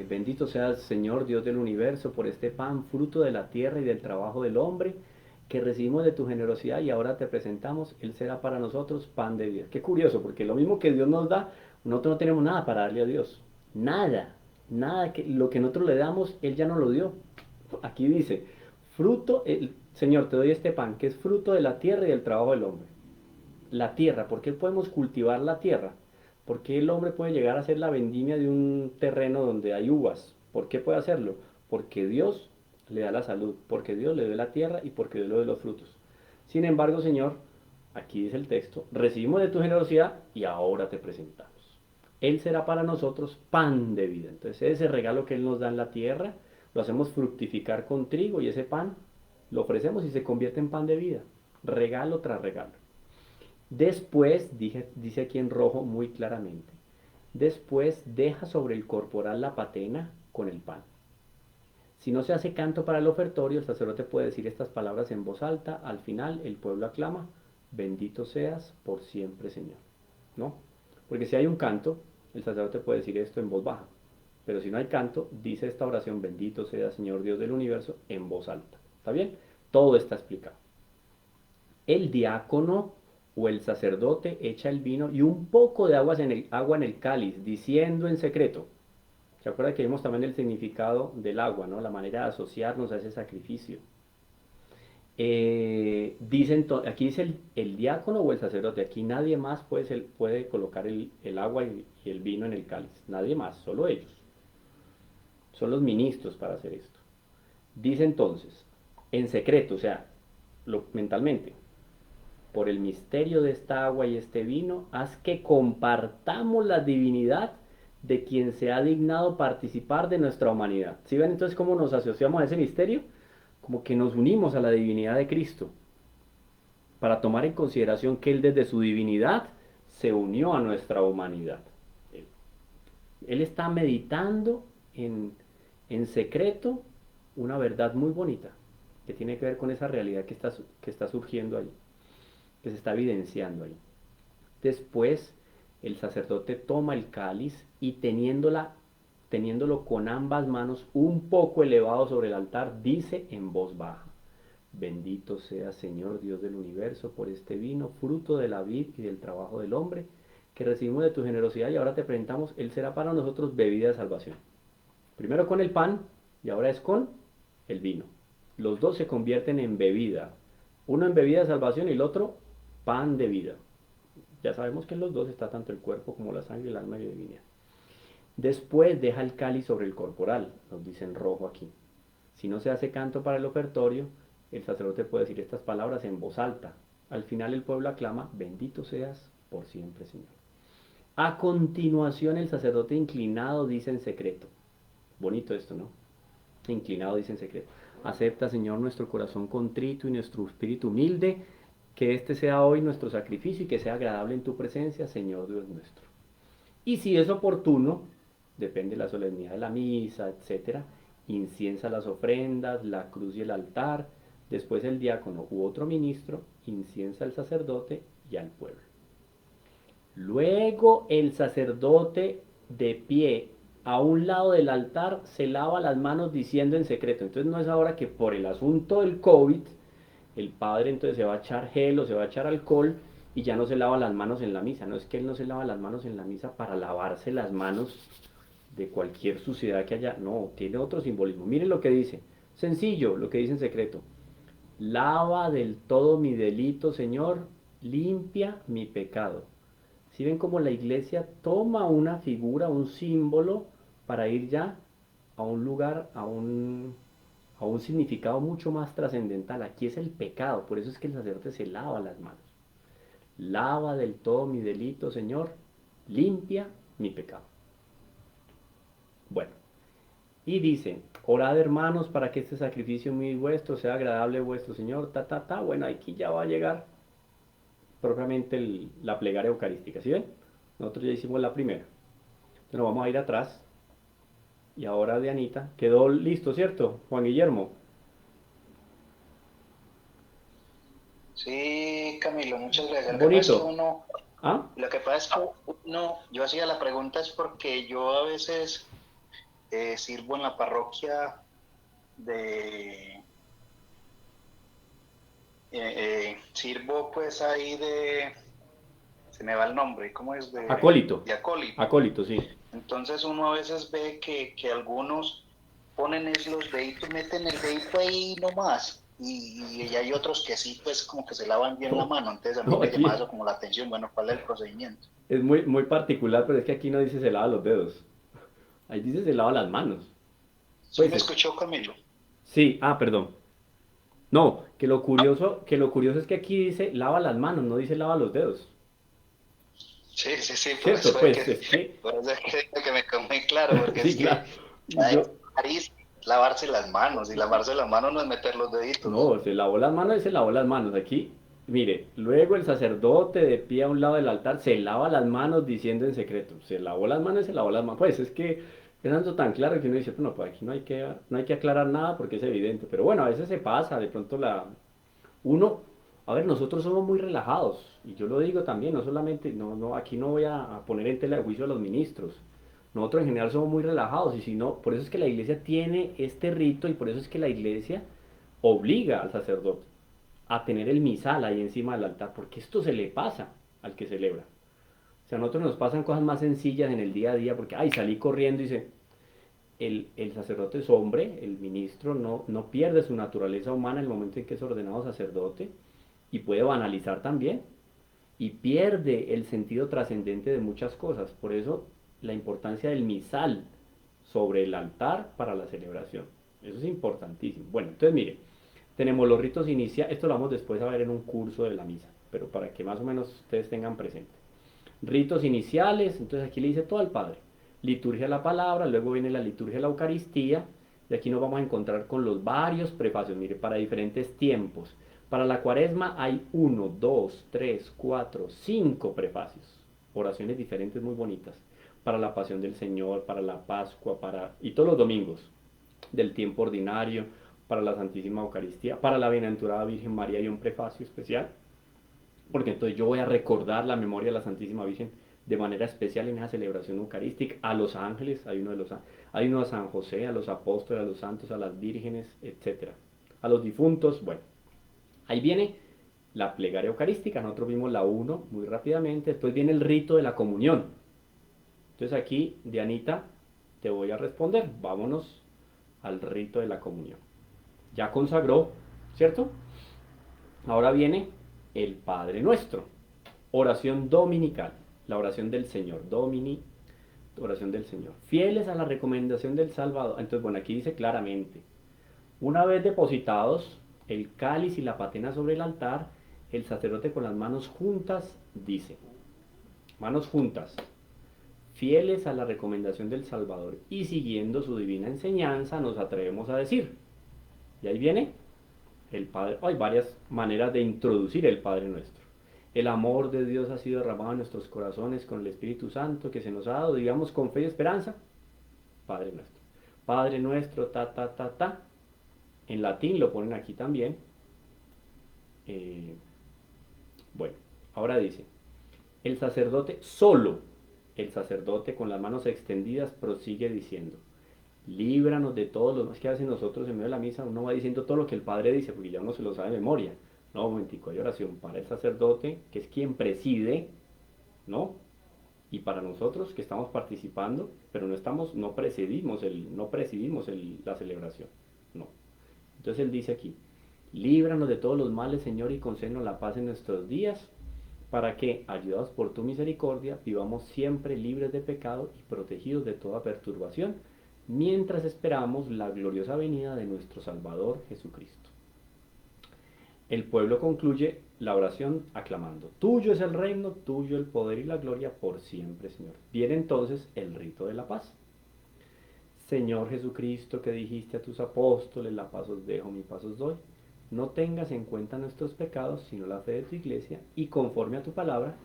bendito seas, Señor Dios del universo, por este pan, fruto de la tierra y del trabajo del hombre, que recibimos de tu generosidad y ahora te presentamos, Él será para nosotros pan de vida. Qué curioso, porque lo mismo que Dios nos da, nosotros no tenemos nada para darle a Dios. Nada, nada, que lo que nosotros le damos, Él ya nos lo dio. Aquí dice, fruto, Señor, te doy este pan, que es fruto de la tierra y del trabajo del hombre. La tierra, ¿por qué podemos cultivar la tierra? ¿Por qué el hombre puede llegar a hacer la vendimia de un terreno donde hay uvas? ¿Por qué puede hacerlo? Porque Dios le da la salud, porque Dios le da la tierra y porque Dios le da los frutos. Sin embargo, Señor, aquí dice el texto, recibimos de tu generosidad y ahora te presentamos. Él será para nosotros pan de vida. Entonces ese regalo que Él nos da en la tierra, lo hacemos fructificar con trigo y ese pan lo ofrecemos y se convierte en pan de vida. Regalo tras regalo. Después, dice aquí en rojo muy claramente, después deja sobre el corporal la patena con el pan. Si no se hace canto para el ofertorio, el sacerdote puede decir estas palabras en voz alta. Al final, el pueblo aclama, bendito seas por siempre, Señor. ¿No? Porque si hay un canto, el sacerdote puede decir esto en voz baja. Pero si no hay canto, dice esta oración, bendito sea Señor Dios del universo, en voz alta. ¿Está bien? Todo está explicado. El diácono o el sacerdote echa el vino y un poco de agua en el cáliz, diciendo en secreto. ¿Se acuerda que vimos también el significado del agua, ¿no? La manera de asociarnos a ese sacrificio. Aquí dice el diácono o el sacerdote. Aquí nadie más puede colocar el agua y el vino en el cáliz. Nadie más, solo ellos. Son los ministros para hacer esto. Dice entonces, en secreto, o sea, mentalmente, por el misterio de esta agua y este vino, haz que compartamos la divinidad de quien se ha dignado participar de nuestra humanidad. ¿Sí ven entonces cómo nos asociamos a ese misterio? Como que nos unimos a la divinidad de Cristo, para tomar en consideración que Él desde su divinidad se unió a nuestra humanidad. Él está meditando en secreto una verdad muy bonita, que tiene que ver con esa realidad que está surgiendo ahí, que se está evidenciando ahí. Después, el sacerdote toma el cáliz y teniéndolo con ambas manos un poco elevado sobre el altar, dice en voz baja, bendito sea Señor Dios del universo por este vino, fruto de la vid y del trabajo del hombre, que recibimos de tu generosidad y ahora te presentamos, Él será para nosotros bebida de salvación. Primero con el pan y ahora es con el vino. Los dos se convierten en bebida, uno en bebida de salvación y el otro pan de vida. Ya sabemos que en los dos está tanto el cuerpo como la sangre, el alma y la divinidad. Después deja el cáliz sobre el corporal, nos dice en rojo aquí. Si no se hace canto para el ofertorio, el sacerdote puede decir estas palabras en voz alta. Al final el pueblo aclama, bendito seas por siempre, Señor. A continuación el sacerdote inclinado dice en secreto. Bonito esto, ¿no? Inclinado dice en secreto. Acepta, Señor, nuestro corazón contrito y nuestro espíritu humilde, que este sea hoy nuestro sacrificio y que sea agradable en tu presencia, Señor Dios nuestro. Y si es oportuno, depende de la solemnidad de la misa, etcétera, inciensa las ofrendas, la cruz y el altar, después el diácono u otro ministro inciensa al sacerdote y al pueblo. Luego el sacerdote de pie a un lado del altar se lava las manos diciendo en secreto. Entonces no es ahora que por el asunto del COVID el padre entonces se va a echar gel o se va a echar alcohol y ya no se lava las manos en la misa. No es que él no se lava las manos en la misa para lavarse las manos de cualquier suciedad que haya. No, tiene otro simbolismo. Miren lo que dice. Sencillo, lo que dice en secreto. Lava del todo mi delito, Señor, limpia mi pecado. Si ven cómo la iglesia toma una figura, un símbolo, para ir ya a un lugar, a un significado mucho más trascendental. Aquí es el pecado, por eso es que el sacerdote se lava las manos. Lava del todo mi delito, Señor, limpia mi pecado. Bueno, y dice, orad hermanos para que este sacrificio mío y vuestro sea agradable a vuestro Señor, Bueno, aquí ya va a llegar propiamente la plegaria eucarística, ¿sí ven? Nosotros ya hicimos la primera. Entonces nos vamos a ir atrás. Y ahora Dianita, quedó listo, ¿cierto? Juan Guillermo. Sí, Camilo, muchas gracias. Bonito. ¿Ah? Lo que pasa es que yo hacía la pregunta es porque yo a veces sirvo en la parroquia sirvo pues ahí se me va el nombre, ¿cómo es? Acólito. De acólito. Acólito, sí. Entonces uno a veces ve que algunos ponen los deditos, meten el dedito ahí nomás. Y hay otros que sí, pues como que se lavan bien la mano. Entonces a mí me llama eso como la atención. Bueno, ¿cuál es el procedimiento? Es muy, muy particular, pero es que aquí no dice se lava los dedos. Ahí dice se lava las manos. ¿Sí me escuchó, Camilo? Sí, perdón. No, que lo curioso es que aquí dice lava las manos, no dice lava los dedos. Sí, por eso pues, es que... Por eso es que me quedó muy claro, porque sí, es claro. que lavarse las manos, y lavarse las manos no es meter los deditos. No, se lavó las manos y se lavó las manos. Aquí, mire, luego el sacerdote de pie a un lado del altar se lava las manos diciendo en secreto. Se lavó las manos y se lavó las manos. Pues es que es tanto tan claro que uno dice, bueno, pues aquí no hay que aclarar nada porque es evidente. Pero bueno, a veces se pasa, de pronto nosotros somos muy relajados. Y yo lo digo también, no solamente, aquí no voy a poner en tela de juicio a los ministros. Nosotros en general somos muy relajados y si no, por eso es que la iglesia tiene este rito y por eso es que la iglesia obliga al sacerdote a tener el misal ahí encima del altar, porque esto se le pasa al que celebra. O sea, a nosotros nos pasan cosas más sencillas en el día a día, porque, ay, salí corriendo y dice, el sacerdote es hombre, el ministro no pierde su naturaleza humana en el momento en que es ordenado sacerdote y puede banalizar también y pierde el sentido trascendente de muchas cosas. Por eso la importancia del misal sobre el altar para la celebración. Eso es importantísimo. Bueno, entonces mire, tenemos los ritos iniciales, esto lo vamos después a ver en un curso de la misa, pero para que más o menos ustedes tengan presente. Ritos iniciales, entonces aquí le dice todo al Padre. Liturgia de la palabra, luego viene la liturgia de la Eucaristía, y aquí nos vamos a encontrar con los varios prefacios, mire, para diferentes tiempos. Para la Cuaresma hay 1, 2, 3, 4, 5 prefacios, oraciones diferentes muy bonitas. Para la Pasión del Señor, para la Pascua, y todos los domingos del tiempo ordinario, para la Santísima Eucaristía, para la Bienaventurada Virgen María hay un prefacio especial, porque entonces yo voy a recordar la memoria de la Santísima Virgen de manera especial en esa celebración eucarística, a los ángeles, hay uno a San José, a los apóstoles, a los santos, a las vírgenes, etcétera, a los difuntos. Bueno, ahí viene la plegaria eucarística, nosotros vimos la 1 muy rápidamente, después viene el rito de la comunión. Entonces aquí, Dianita, te voy a responder, vámonos al rito de la comunión. Ya consagró, ¿cierto? Ahora viene el Padre Nuestro, oración dominical, la oración del Señor, oración del Señor, fieles a la recomendación del Salvador. Entonces, bueno, aquí dice claramente, una vez depositados el cáliz y la patena sobre el altar, el sacerdote con las manos juntas dice, manos juntas, fieles a la recomendación del Salvador y siguiendo su divina enseñanza, nos atrevemos a decir, y ahí viene el Padre. Hay varias maneras de introducir el Padre Nuestro. El amor de Dios ha sido derramado en nuestros corazones con el Espíritu Santo que se nos ha dado, digamos, con fe y esperanza. Padre Nuestro. Padre Nuestro, ta, ta, ta, ta. En latín lo ponen aquí también. Bueno, ahora dice, el sacerdote, solo el sacerdote con las manos extendidas prosigue diciendo, líbranos de todos los más que hacen nosotros en medio de la misa. Uno va diciendo todo lo que el Padre dice, porque ya uno se lo sabe de memoria. No, un momentico, hay oración para el sacerdote, que es quien preside, ¿no? Y para nosotros que estamos participando, pero no presidimos la celebración, no. Entonces él dice aquí, líbranos de todos los males, Señor, y concédenos la paz en nuestros días, para que, ayudados por tu misericordia, vivamos siempre libres de pecado y protegidos de toda perturbación, mientras esperamos la gloriosa venida de nuestro Salvador Jesucristo. El pueblo concluye la oración aclamando, tuyo es el reino, tuyo el poder y la gloria por siempre, Señor. Viene entonces el rito de la paz. Señor Jesucristo, que dijiste a tus apóstoles, la paz os dejo, mi paz os doy, no tengas en cuenta nuestros pecados, sino la fe de tu iglesia, y conforme a tu palabra,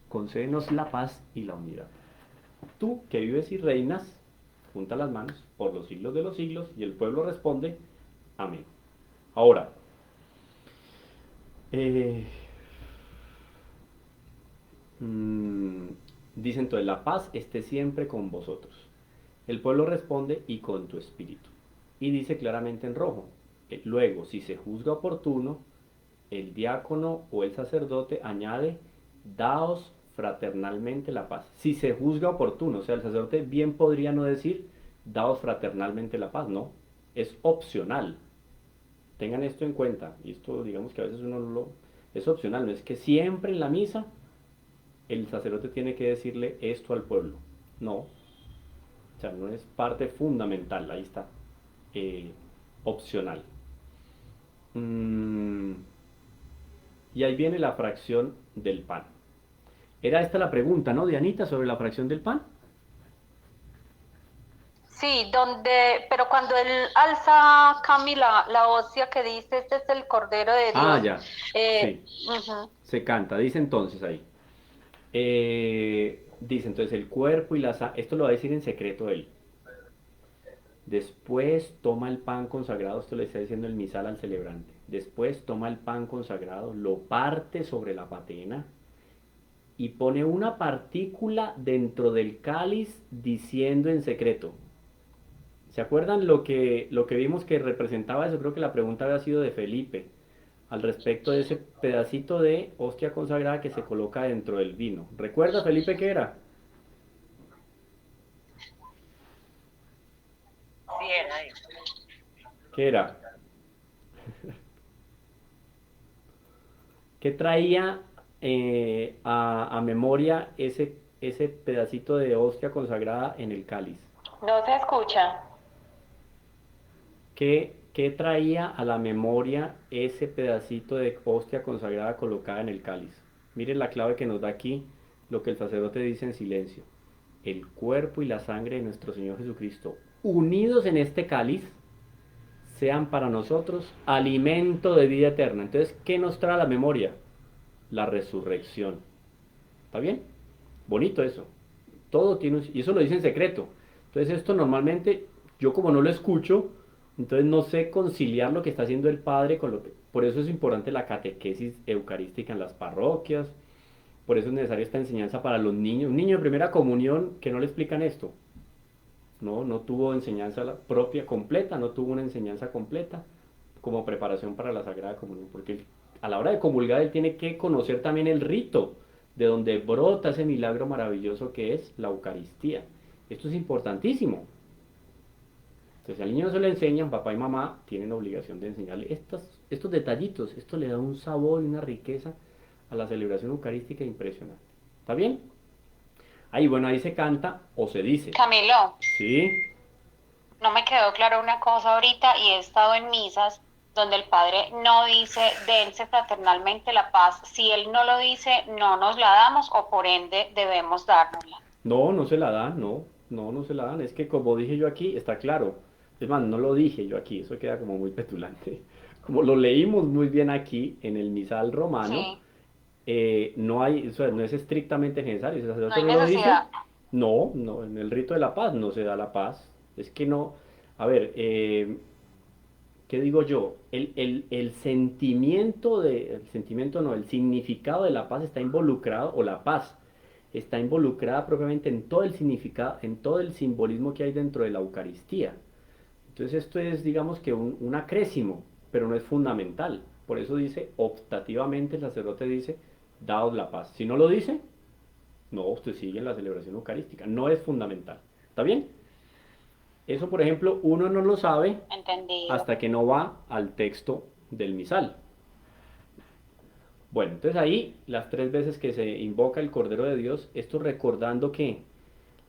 concédenos la paz y la unidad. Tú, que vives y reinas, junta las manos por los siglos de los siglos, y el pueblo responde, amén. Ahora, dice entonces, la paz esté siempre con vosotros. El pueblo responde, y con tu espíritu. Y dice claramente en rojo, luego, si se juzga oportuno, el diácono o el sacerdote añade, daos fraternalmente la paz. Si se juzga oportuno, o sea, el sacerdote bien podría no decir, daos fraternalmente la paz, no, es opcional. Tengan esto en cuenta, y esto digamos que a veces es opcional, no es que siempre en la misa el sacerdote tiene que decirle esto al pueblo, no, o sea, no es parte fundamental, ahí está, opcional. Y ahí viene la fracción del pan. Era esta la pregunta, ¿no, Dianita, sobre la fracción del pan? Sí, pero cuando él alza, Cami, la hostia que dice, este es el Cordero de Dios. Ah, ya, sí, Ujú. se canta, dice entonces ahí. Dice entonces el cuerpo y la sangre, esto lo va a decir en secreto él. Después toma el pan consagrado, esto le está diciendo el misal al celebrante. Después toma el pan consagrado, lo parte sobre la patena y pone una partícula dentro del cáliz diciendo en secreto. ¿Se acuerdan lo que vimos que representaba eso? Creo que la pregunta había sido de Felipe al respecto de ese pedacito de hostia consagrada que se coloca dentro del vino. ¿Recuerda, Felipe, qué era? Bien, ahí. ¿Qué era? ¿Qué traía a memoria ese pedacito de hostia consagrada en el cáliz? No se escucha. ¿Qué traía a la memoria ese pedacito de hostia consagrada colocada en el cáliz? Miren la clave que nos da aquí lo que el sacerdote dice en silencio. El cuerpo y la sangre de nuestro Señor Jesucristo, unidos en este cáliz, sean para nosotros alimento de vida eterna. Entonces, ¿qué nos trae a la memoria? La resurrección. ¿Está bien? Bonito eso. Todo tiene y eso lo dice en secreto. Entonces esto normalmente, yo como no lo escucho, entonces no sé conciliar lo que está haciendo el Padre con lo que... Por eso es importante la catequesis eucarística en las parroquias, por eso es necesaria esta enseñanza para los niños. Un niño de primera comunión que no le explican esto, no tuvo enseñanza propia completa, no tuvo una enseñanza completa como preparación para la Sagrada Comunión, porque a la hora de comulgar él tiene que conocer también el rito, de donde brota ese milagro maravilloso que es la Eucaristía. Esto es importantísimo. Entonces al niño no se le enseñan, papá y mamá tienen obligación de enseñarle estos detallitos. Esto le da un sabor y una riqueza a la celebración eucarística impresionante. ¿Está bien? Ahí, bueno, ahí se canta o se dice. Camilo, ¿Sí? no me quedó claro una cosa ahorita y he estado en misas donde el padre no dice dense fraternalmente la paz. Si él no lo dice, no nos la damos o por ende debemos dárnosla. No, no se la dan, no se la dan. Es que como dije yo aquí, está claro. Es más, no lo dije yo aquí, eso queda como muy petulante. Como lo leímos muy bien aquí en el misal romano, Sí, no hay, o sea, no es estrictamente necesario. Si el no sacerdote hay no lo dice, necesidad. no, en el rito de la paz no se da la paz. Es que no, a ver, ¿qué digo yo? El sentimiento el sentimiento no, el significado de la paz está involucrado, o la paz está involucrada propiamente en todo el significado, en todo el simbolismo que hay dentro de la Eucaristía. Entonces esto es, digamos que un acrésimo, pero no es fundamental. Por eso dice, optativamente el sacerdote dice, daos la paz. Si no lo dice, no, usted sigue en la celebración eucarística. No es fundamental. ¿Está bien? Eso, por ejemplo, uno no lo sabe Entendido. hasta que no va al texto del misal. Bueno, entonces ahí las 3 veces que se invoca el Cordero de Dios, esto recordando que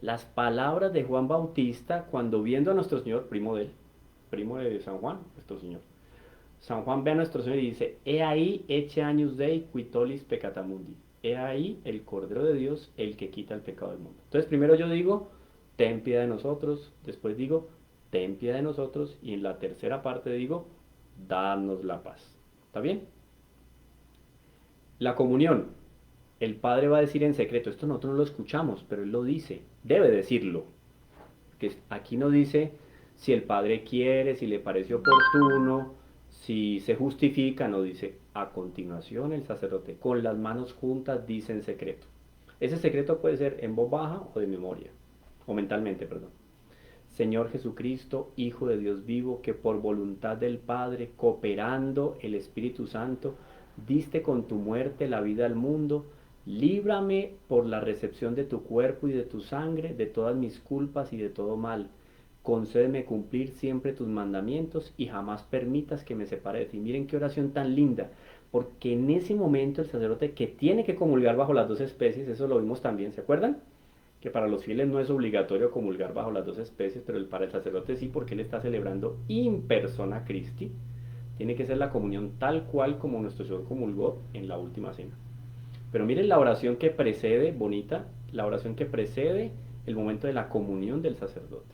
las palabras de Juan Bautista cuando viendo a nuestro Señor, primo de San Juan, nuestro Señor. San Juan ve a nuestro Señor y dice, he ahí ecce agnus Dei qui tollis peccata mundi. He ahí el Cordero de Dios, el que quita el pecado del mundo. Entonces primero yo digo, ten piedad de nosotros, después digo, ten piedad de nosotros, y en la tercera parte digo, danos la paz. ¿Está bien? La comunión. El Padre va a decir en secreto, esto nosotros no lo escuchamos, pero Él lo dice, debe decirlo. Que aquí no dice si el Padre quiere, si le parece oportuno, si se justifica, no dice a continuación el sacerdote con las manos juntas dice en secreto. Ese secreto puede ser en voz baja o de memoria, o mentalmente, perdón. Señor Jesucristo, Hijo de Dios vivo, que por voluntad del Padre, cooperando el Espíritu Santo, diste con tu muerte la vida al mundo, líbrame por la recepción de tu cuerpo y de tu sangre, de todas mis culpas y de todo mal. Concédeme cumplir siempre tus mandamientos y jamás permitas que me separe de ti. Miren qué oración tan linda, porque en ese momento el sacerdote que tiene que comulgar bajo las dos especies, eso lo vimos también, ¿se acuerdan? Que para los fieles no es obligatorio comulgar bajo las dos especies, pero para el sacerdote sí, porque él está celebrando in persona Christi. Tiene que ser la comunión tal cual como nuestro Señor comulgó en la última cena. Pero miren la oración que precede, bonita, la oración que precede el momento de la comunión del sacerdote.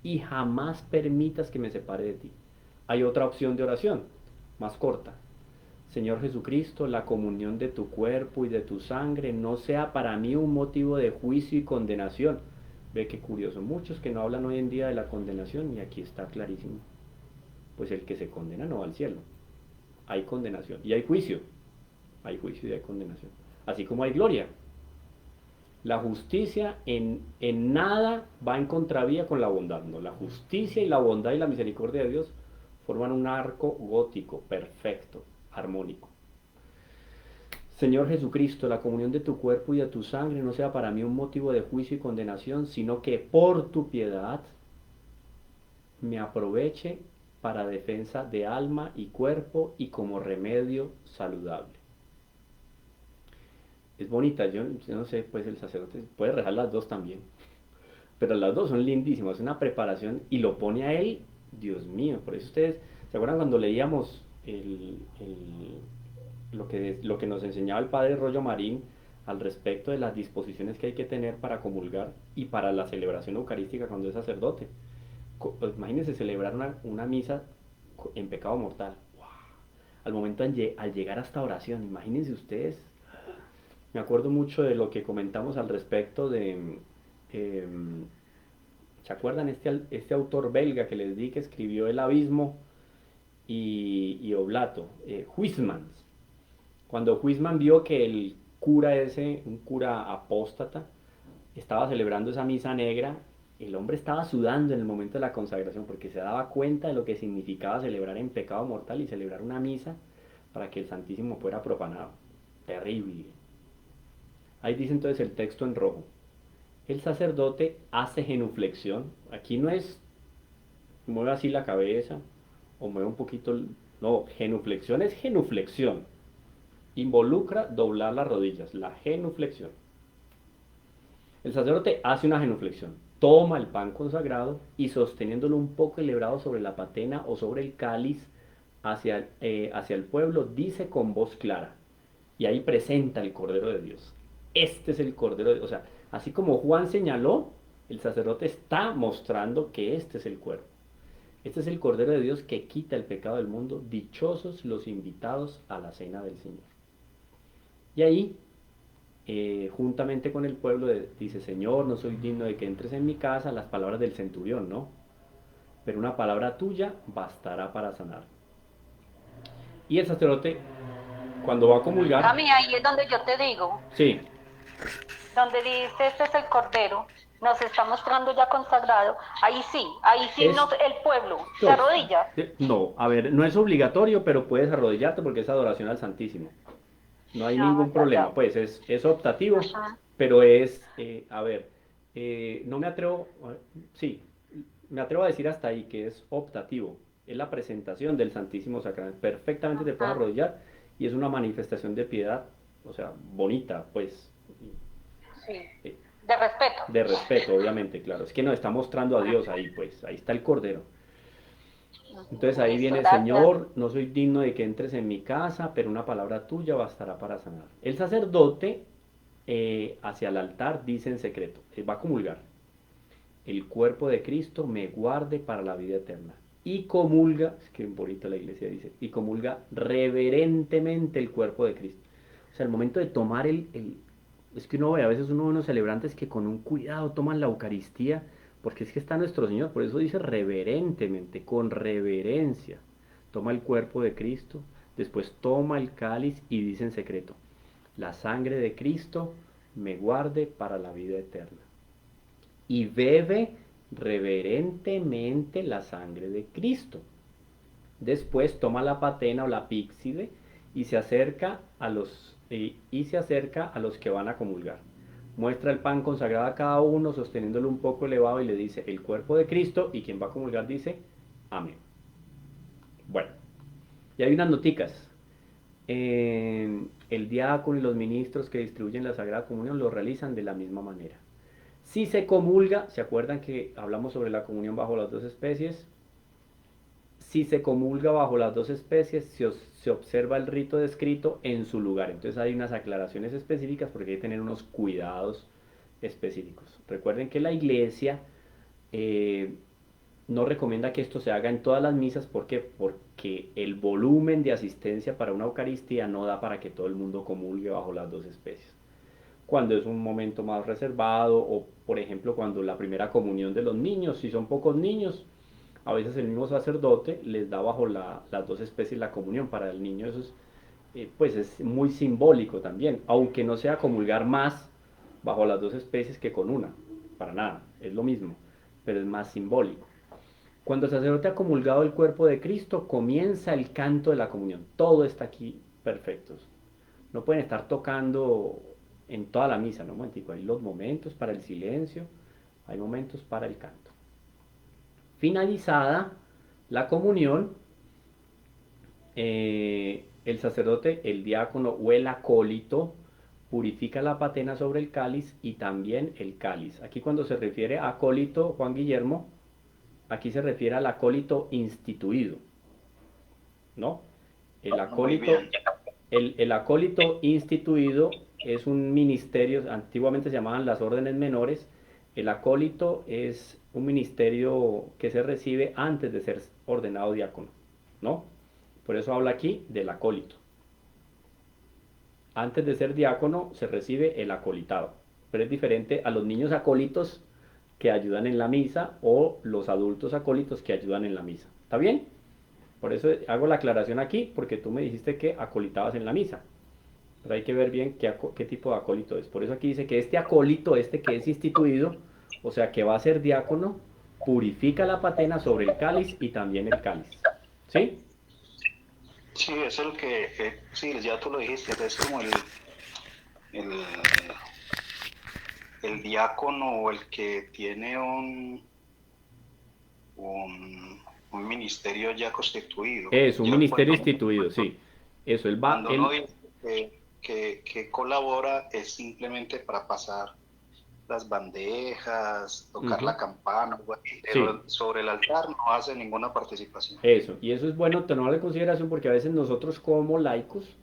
Y jamás permitas que me separe de ti. Hay otra opción de oración, más corta. Señor Jesucristo, la comunión de tu cuerpo y de tu sangre no sea para mí un motivo de juicio y condenación. Ve qué curioso, muchos que no hablan hoy en día de la condenación y aquí está clarísimo. Pues el que se condena no va al cielo. Hay condenación y hay juicio y hay condenación. Así como hay gloria, La justicia en nada va en contravía con la bondad, ¿no? La justicia y la bondad y la misericordia de Dios forman un arco gótico, perfecto, armónico. Señor Jesucristo, la comunión de tu cuerpo y de tu sangre no sea para mí un motivo de juicio y condenación, sino que por tu piedad me aproveche para defensa de alma y cuerpo y como remedio saludable. Es bonita, yo no sé, pues el sacerdote puede rezar las dos también, pero las dos son lindísimas, es una preparación y lo pone a él, Dios mío, por eso ustedes, ¿se acuerdan cuando leíamos lo que nos enseñaba el padre Rollo Marín al respecto de las disposiciones que hay que tener para comulgar y para la celebración eucarística cuando es sacerdote? Imagínense celebrar una misa en pecado mortal. ¡Wow! Al momento al llegar a esta oración, imagínense ustedes. Me acuerdo mucho de lo que comentamos al respecto de... ¿se acuerdan este autor belga que les di que escribió El Abismo y Oblato? Huysmans. Cuando Huysmans vio que el cura ese, un cura apóstata, estaba celebrando esa misa negra, el hombre estaba sudando en el momento de la consagración porque se daba cuenta de lo que significaba celebrar en pecado mortal y celebrar una misa para que el Santísimo fuera profanado. Terrible. Ahí dice entonces el texto en rojo. El sacerdote hace genuflexión. Aquí no es mueve así la cabeza o mueve un poquito. No, genuflexión es genuflexión. Involucra doblar las rodillas, la genuflexión. El sacerdote hace una genuflexión, toma el pan consagrado y sosteniéndolo un poco elebrado sobre la patena o sobre el cáliz hacia el pueblo, dice con voz clara, y ahí presenta el Cordero de Dios. Este es el Cordero de Dios. O sea, así como Juan señaló, el sacerdote está mostrando que este es el cuerpo. Este es el Cordero de Dios que quita el pecado del mundo. Dichosos los invitados a la cena del Señor. Y ahí, juntamente con el pueblo, dice, Señor, no soy digno de que entres en mi casa, las palabras del centurión, ¿no? Pero una palabra tuya bastará para sanar. Y el sacerdote, cuando va a comulgar... A mí ahí es donde yo te digo. Sí. Donde dice, este es el Cordero, nos está mostrando ya consagrado, ahí sí el pueblo se arrodilla. No, a ver, no es obligatorio, pero puedes arrodillarte porque es adoración al Santísimo. No hay ningún problema, pues es optativo, pero es, no me atrevo, sí, me atrevo a decir hasta ahí que es optativo, es la presentación del Santísimo Sacramento, perfectamente te puedes arrodillar y es una manifestación de piedad, o sea, bonita, pues. Sí, de respeto. De respeto, obviamente, claro, es que nos está mostrando a Dios ahí, pues, ahí está el Cordero. Entonces ahí viene, Señor, no soy digno de que entres en mi casa, pero una palabra tuya bastará para sanar. El sacerdote hacia el altar dice en secreto, va a comulgar, el cuerpo de Cristo me guarde para la vida eterna. Y comulga, es que bonito la iglesia dice, y comulga reverentemente el cuerpo de Cristo. O sea, el momento de tomar es que uno ve, a veces uno ve unos celebrantes que con un cuidado toman la Eucaristía, porque es que está nuestro Señor, por eso dice reverentemente, con reverencia. Toma el cuerpo de Cristo, después toma el cáliz y dice en secreto, la sangre de Cristo me guarde para la vida eterna. Y bebe reverentemente la sangre de Cristo. Después toma la patena o la píxide y se acerca a los que van a comulgar. Muestra el pan consagrado a cada uno, sosteniéndolo un poco elevado y le dice, el cuerpo de Cristo, y quien va a comulgar dice, amén. Bueno, y hay unas noticas. El diácono y los ministros que distribuyen la Sagrada Comunión lo realizan de la misma manera. Si se comulga, ¿se acuerdan que hablamos sobre la comunión bajo las dos especies? Si se comulga bajo las dos especies, se observa el rito descrito en su lugar. Entonces hay unas aclaraciones específicas porque hay que tener unos cuidados específicos. Recuerden que la iglesia no recomienda que esto se haga en todas las misas. ¿Por qué? Porque el volumen de asistencia para una Eucaristía no da para que todo el mundo comulgue bajo las dos especies. Cuando es un momento más reservado o, por ejemplo, cuando la primera comunión de los niños, si son pocos niños, a veces el mismo sacerdote les da bajo las dos especies la comunión. Para el niño eso es, pues es muy simbólico también, aunque no sea comulgar más bajo las dos especies que con una, para nada, es lo mismo, pero es más simbólico. Cuando el sacerdote ha comulgado el cuerpo de Cristo, comienza el canto de la comunión. Todo está aquí perfecto. No pueden estar tocando en toda la misa, ¿no? Un momentico, hay los momentos para el silencio, hay momentos para el canto. Finalizada la comunión, el sacerdote, el diácono o el acólito purifica la patena sobre el cáliz y también el cáliz. Aquí cuando se refiere a acólito, Juan Guillermo, aquí se refiere al acólito instituido, ¿no? El acólito, el acólito instituido es un ministerio, antiguamente se llamaban las órdenes menores. El acólito es un ministerio que se recibe antes de ser ordenado diácono, ¿no? Por eso habla aquí del acólito. Antes de ser diácono se recibe el acolitado, pero es diferente a los niños acólitos que ayudan en la misa o los adultos acólitos que ayudan en la misa. ¿Está bien? Por eso hago la aclaración aquí, porque tú me dijiste que acolitabas en la misa. Pero hay que ver bien qué tipo de acólito es. Por eso aquí dice que este acólito, este que es instituido, o sea que va a ser diácono, purifica la patena sobre el cáliz y también el cáliz. ¿Sí? Sí, es el que sí, ya tú lo dijiste, es como el, el diácono o el que tiene un ministerio ya constituido. Es un Ya ministerio instituido, sí. Eso, él va, cuando uno dice que colabora es simplemente para pasar las bandejas, tocar la campana, pero sí, sobre el altar no hace ninguna participación. eso. Y eso es bueno tenerlo en consideración porque a veces nosotros como laicos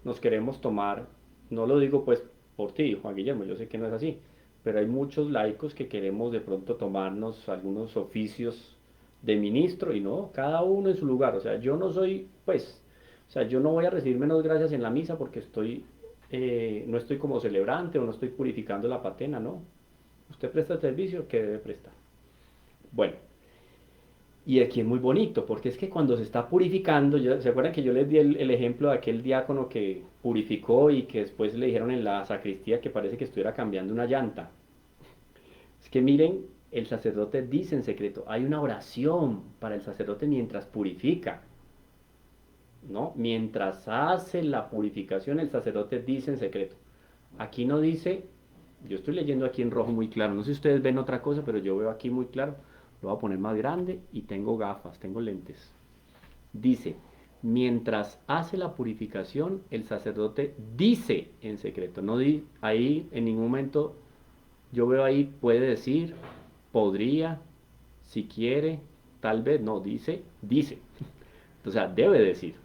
nos queremos tomar, no lo digo pues por ti, Juan Guillermo, yo sé que no es así, pero hay muchos laicos que queremos de pronto tomarnos algunos oficios de ministro y no, cada uno en su lugar. O sea, yo no soy, pues, o sea, yo no voy a recibir menos gracias en la misa porque no estoy como celebrante o no estoy purificando la patena, no. Usted presta el servicio que debe prestar. Bueno, y aquí es muy bonito, porque es que cuando se está purificando, ¿se acuerdan que yo les di el ejemplo de aquel diácono que purificó y que después le dijeron en la sacristía que parece que estuviera cambiando una llanta? Es que miren, el sacerdote dice en secreto, hay una oración para el sacerdote mientras purifica, ¿no? Mientras hace la purificación, el sacerdote dice en secreto. Aquí no dice, yo estoy leyendo aquí en rojo muy claro, no sé si ustedes ven otra cosa, pero yo veo aquí muy claro. Lo voy a poner más grande y tengo gafas, tengo lentes. Dice, mientras hace la purificación, el sacerdote dice en secreto. No ahí en ningún momento yo veo ahí puede decir, podría, si quiere, tal vez, no, dice. O sea, debe decir.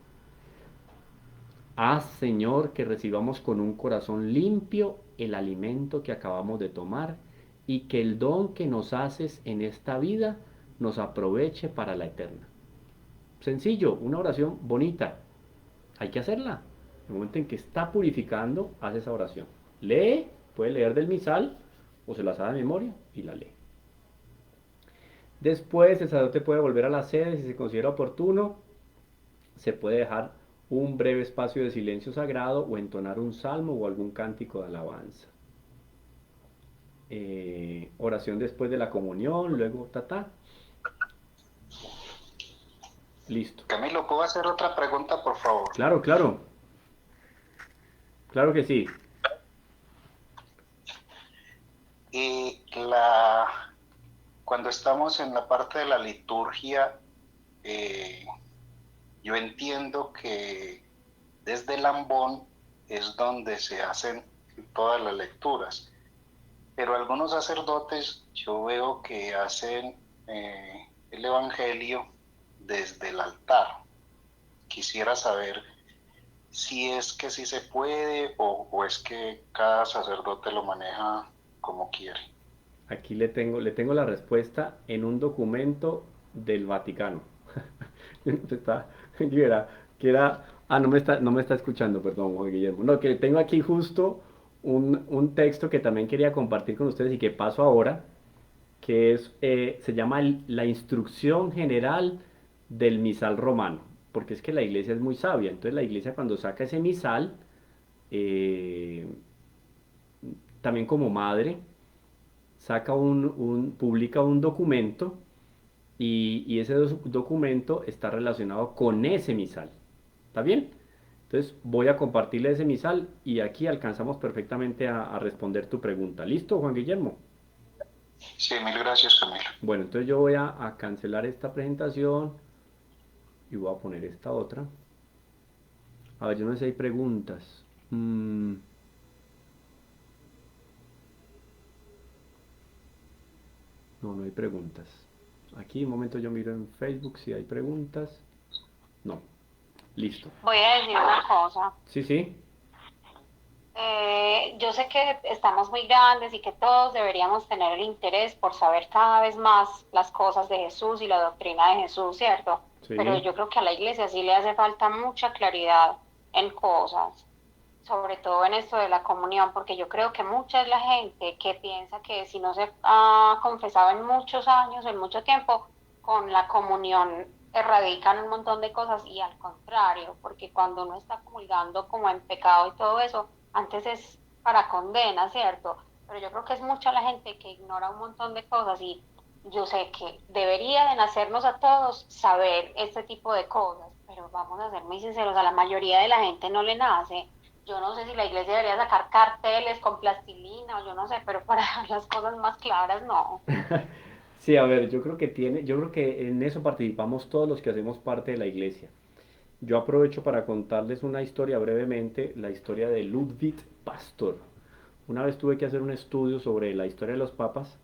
Haz, Señor, que recibamos con un corazón limpio el alimento que acabamos de tomar y que el don que nos haces en esta vida nos aproveche para la eterna. Sencillo, una oración bonita. Hay que hacerla. En el momento en que está purificando, hace esa oración. Lee, puede leer del misal o se la sabe de memoria y la lee. Después el sacerdote puede volver a la sede si se considera oportuno. Se puede dejar un breve espacio de silencio sagrado o entonar un salmo o algún cántico de alabanza. Oración después de la comunión, luego listo. Camilo, ¿puedo hacer otra pregunta, por favor? Claro, claro, claro que sí. Y cuando estamos en la parte de la liturgia, yo entiendo que desde el ambón es donde se hacen todas las lecturas, pero algunos sacerdotes yo veo que hacen el Evangelio desde el altar. Quisiera saber si es que sí se puede o es que cada sacerdote lo maneja como quiere. Aquí le tengo la respuesta en un documento del Vaticano. No me está escuchando, perdón, Juan Guillermo. No, que tengo aquí justo un texto que también quería compartir con ustedes y que paso ahora, que se llama la Instrucción General del Misal Romano, porque es que la iglesia es muy sabia. Entonces la iglesia cuando saca ese misal, también como madre, publica un documento y ese documento está relacionado con ese misal. ¿Está bien? Entonces voy a compartirle ese misal y aquí alcanzamos perfectamente a responder tu pregunta. ¿Listo, Juan Guillermo? Sí, mil gracias, Camilo. Bueno, entonces yo voy a cancelar esta presentación y voy a poner esta otra. A ver, yo no sé si hay preguntas. No, no hay preguntas. Aquí un momento yo miro en Facebook si hay preguntas. No. Listo. Voy a decir una cosa. Sí, sí. Yo sé que estamos muy grandes y que todos deberíamos tener el interés por saber cada vez más las cosas de Jesús y la doctrina de Jesús, ¿cierto? Sí. Pero yo creo que a la iglesia sí le hace falta mucha claridad en cosas, sobre todo en esto de la comunión, porque yo creo que mucha es la gente que piensa que si no se ha confesado en muchos años, en mucho tiempo, con la comunión erradican un montón de cosas y al contrario, porque cuando uno está comulgando como en pecado y todo eso, antes es para condena, ¿cierto? Pero yo creo que es mucha la gente que ignora un montón de cosas y yo sé que debería de nacernos a todos saber este tipo de cosas, pero vamos a ser muy sinceros, a la mayoría de la gente no le nace. Yo no sé si la iglesia debería sacar carteles con plastilina o yo no sé, pero para las cosas más claras no. Sí, a ver, yo creo que en eso participamos todos los que hacemos parte de la iglesia. Yo aprovecho para contarles una historia brevemente, la historia de Ludwig Pastor. Una vez tuve que hacer un estudio sobre la historia de los papas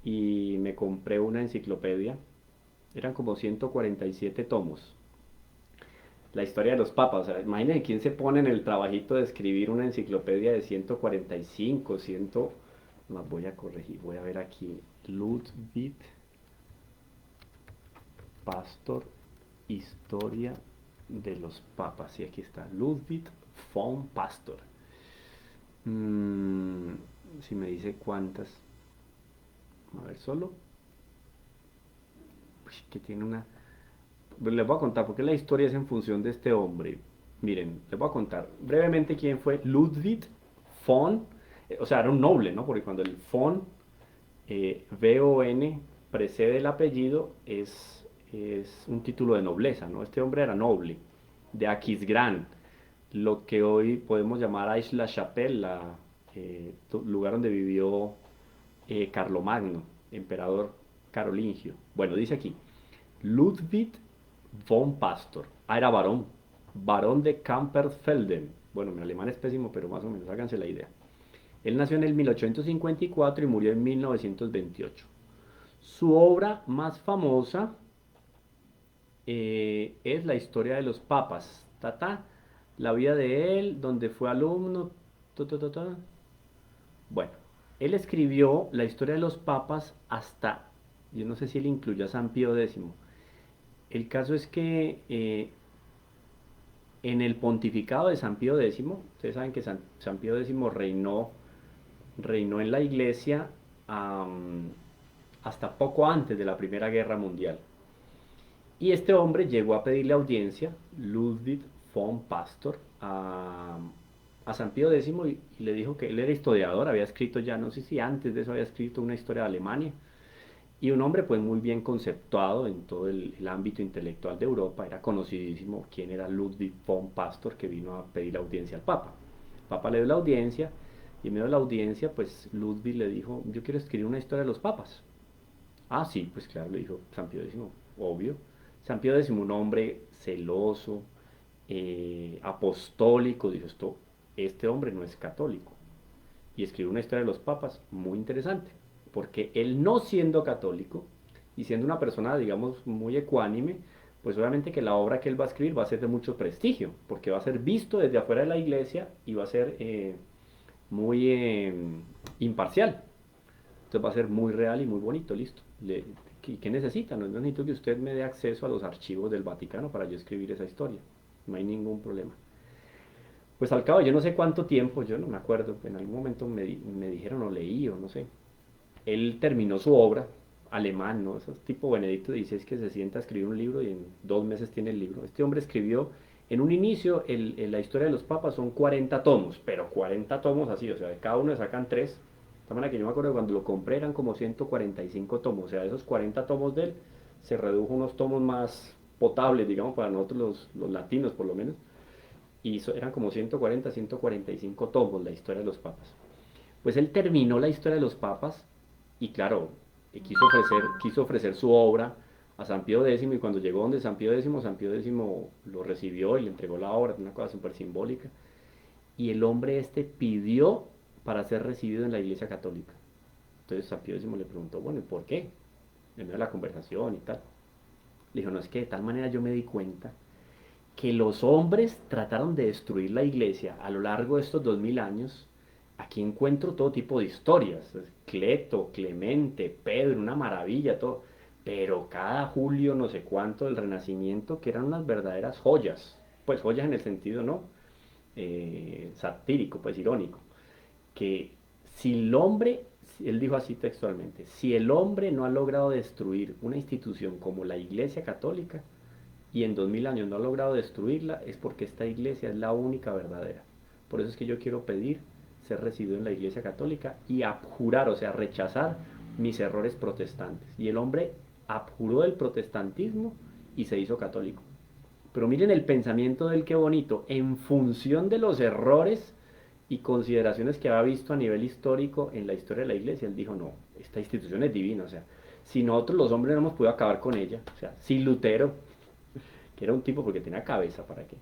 y me compré una enciclopedia. Eran como 147 tomos. La historia de los papas, o sea, imagínense quién se pone en el trabajito de escribir una enciclopedia de 145, 100. Más voy a corregir, voy a ver aquí. Ludwig Pastor, historia de los papas. Y aquí está, Ludwig von Pastor. Si me dice cuántas. A ver, solo. Uy, que tiene una. Les voy a contar porque la historia es en función de este hombre. Miren, les voy a contar brevemente quién fue Ludwig von. O sea, era un noble, ¿no? Porque cuando el von, VON, precede el apellido, es un título de nobleza, ¿no? Este hombre era noble, de Aquisgrán, lo que hoy podemos llamar Aix-la-Chapelle, lugar donde vivió Carlomagno, emperador carolingio. Bueno, dice aquí, Ludwig von Pastor. Era varón, varón de Kamperfelden. Bueno, mi alemán es pésimo, pero más o menos háganse la idea. Él nació en el 1854 y murió en 1928. Su obra más famosa es la historia de los papas. La vida de él, donde fue alumno. Bueno, él escribió la historia de los papas hasta, yo no sé si él incluyó a San Pío X. El caso es que en el pontificado de San Pío X, ustedes saben que San Pío X reinó en la iglesia hasta poco antes de la Primera Guerra Mundial. Y este hombre llegó a pedirle audiencia, Ludwig von Pastor, a San Pío X y le dijo que él era historiador, había escrito ya, no sé si antes de eso había escrito una historia de Alemania, y un hombre pues muy bien conceptuado en todo el ámbito intelectual de Europa, era conocidísimo quién era Ludwig von Pastor, que vino a pedir audiencia al Papa. El Papa le dio la audiencia, y en medio de la audiencia pues Ludwig le dijo, yo quiero escribir una historia de los papas. Ah, sí, pues claro, le dijo San Pío X, obvio. San Pío X, un hombre celoso, apostólico, dijo este hombre no es católico. Y escribió una historia de los papas muy interesante, porque él no siendo católico y siendo una persona, digamos, muy ecuánime, pues obviamente que la obra que él va a escribir va a ser de mucho prestigio, porque va a ser visto desde afuera de la iglesia y va a ser muy imparcial. Entonces va a ser muy real y muy bonito, listo. ¿Qué necesita? No necesito que usted me dé acceso a los archivos del Vaticano para yo escribir esa historia. No hay ningún problema. Pues al cabo, yo no sé cuánto tiempo, yo no me acuerdo, en algún momento me dijeron o leí o no sé. Él terminó su obra, alemán, ¿no? Esos tipo Benedicto XVI que se sienta a escribir un libro y en 2 meses tiene el libro. Este hombre escribió En un inicio, la historia de los papas son 40 tomos, pero 40 tomos así, o sea, de cada uno le sacan 3. De manera que yo me acuerdo que cuando lo compré eran como 145 tomos, o sea, de esos 40 tomos de él, se redujo unos tomos más potables, digamos, para nosotros los latinos por lo menos, y eran como 140, 145 tomos la historia de los papas. Pues él terminó la historia de los papas y claro, quiso ofrecer su obra a San Pío X y cuando llegó donde San Pío X lo recibió y le entregó la obra, una cosa súper simbólica. Y el hombre este pidió para ser recibido en la Iglesia Católica. Entonces San Pío X le preguntó, bueno, ¿y por qué? En medio de la conversación y tal. Le dijo, no, es que de tal manera yo me di cuenta que los hombres trataron de destruir la iglesia a lo largo de estos 2000 años. Aquí encuentro todo tipo de historias, Cleto, Clemente, Pedro, una maravilla, todo. Pero cada Julio no sé cuánto del Renacimiento, que eran unas verdaderas joyas, pues joyas en el sentido, ¿no? Satírico, pues irónico, que si el hombre, él dijo así textualmente, si el hombre no ha logrado destruir una institución como la Iglesia Católica, y en 2000 años no ha logrado destruirla, es porque esta iglesia es la única verdadera. Por eso es que yo quiero pedir ser recibido en la Iglesia Católica y abjurar, o sea, rechazar mis errores protestantes. Y el hombre abjuró el protestantismo y se hizo católico. Pero miren el pensamiento del qué bonito, en función de los errores y consideraciones que había visto a nivel histórico en la historia de la iglesia, él dijo, no, esta institución es divina, o sea, si nosotros los hombres no hemos podido acabar con ella, o sea, si Lutero, que era un tipo porque tenía cabeza, ¿para qué?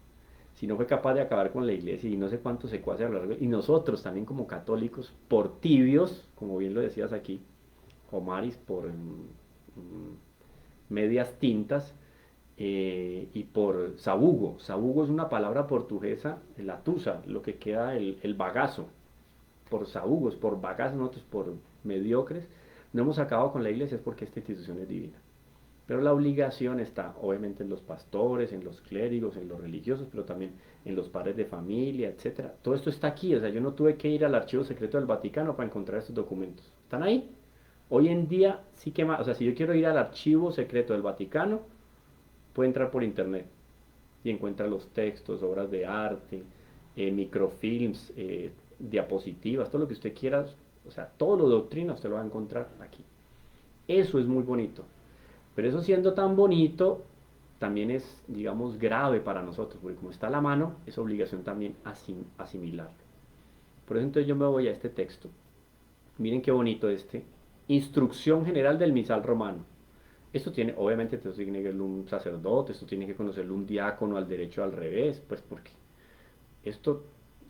Si no fue capaz de acabar con la iglesia y no sé cuántos secuaces a lo largo, y nosotros también como católicos, por tibios, como bien lo decías aquí, o maris, por medias tintas, y por sabugo. Sabugo es una palabra portuguesa, la tusa, lo que queda el bagazo. Por sabugos, por bagazos, nosotros por mediocres, no hemos acabado con la iglesia es porque esta institución es divina. Pero la obligación está obviamente en los pastores, en los clérigos, en los religiosos, pero también en los padres de familia, etcétera. Todo esto está aquí, o sea, yo no tuve que ir al archivo secreto del Vaticano para encontrar estos documentos. ¿Están ahí? Hoy en día sí que más, o sea, si yo quiero ir al archivo secreto del Vaticano, puede entrar por internet y encuentra los textos, obras de arte, microfilms, diapositivas, todo lo que usted quiera, o sea, todo lo de doctrina usted lo va a encontrar aquí. Eso es muy bonito. Pero eso siendo tan bonito, también es, digamos, grave para nosotros, porque como está a la mano, es obligación también asimilarlo. Por eso entonces yo me voy a este texto. Miren qué bonito este. Instrucción general del misal romano. Esto tiene, obviamente, esto tiene que conocerlo un sacerdote, esto tiene que conocerlo un diácono al derecho al revés, pues porque esto,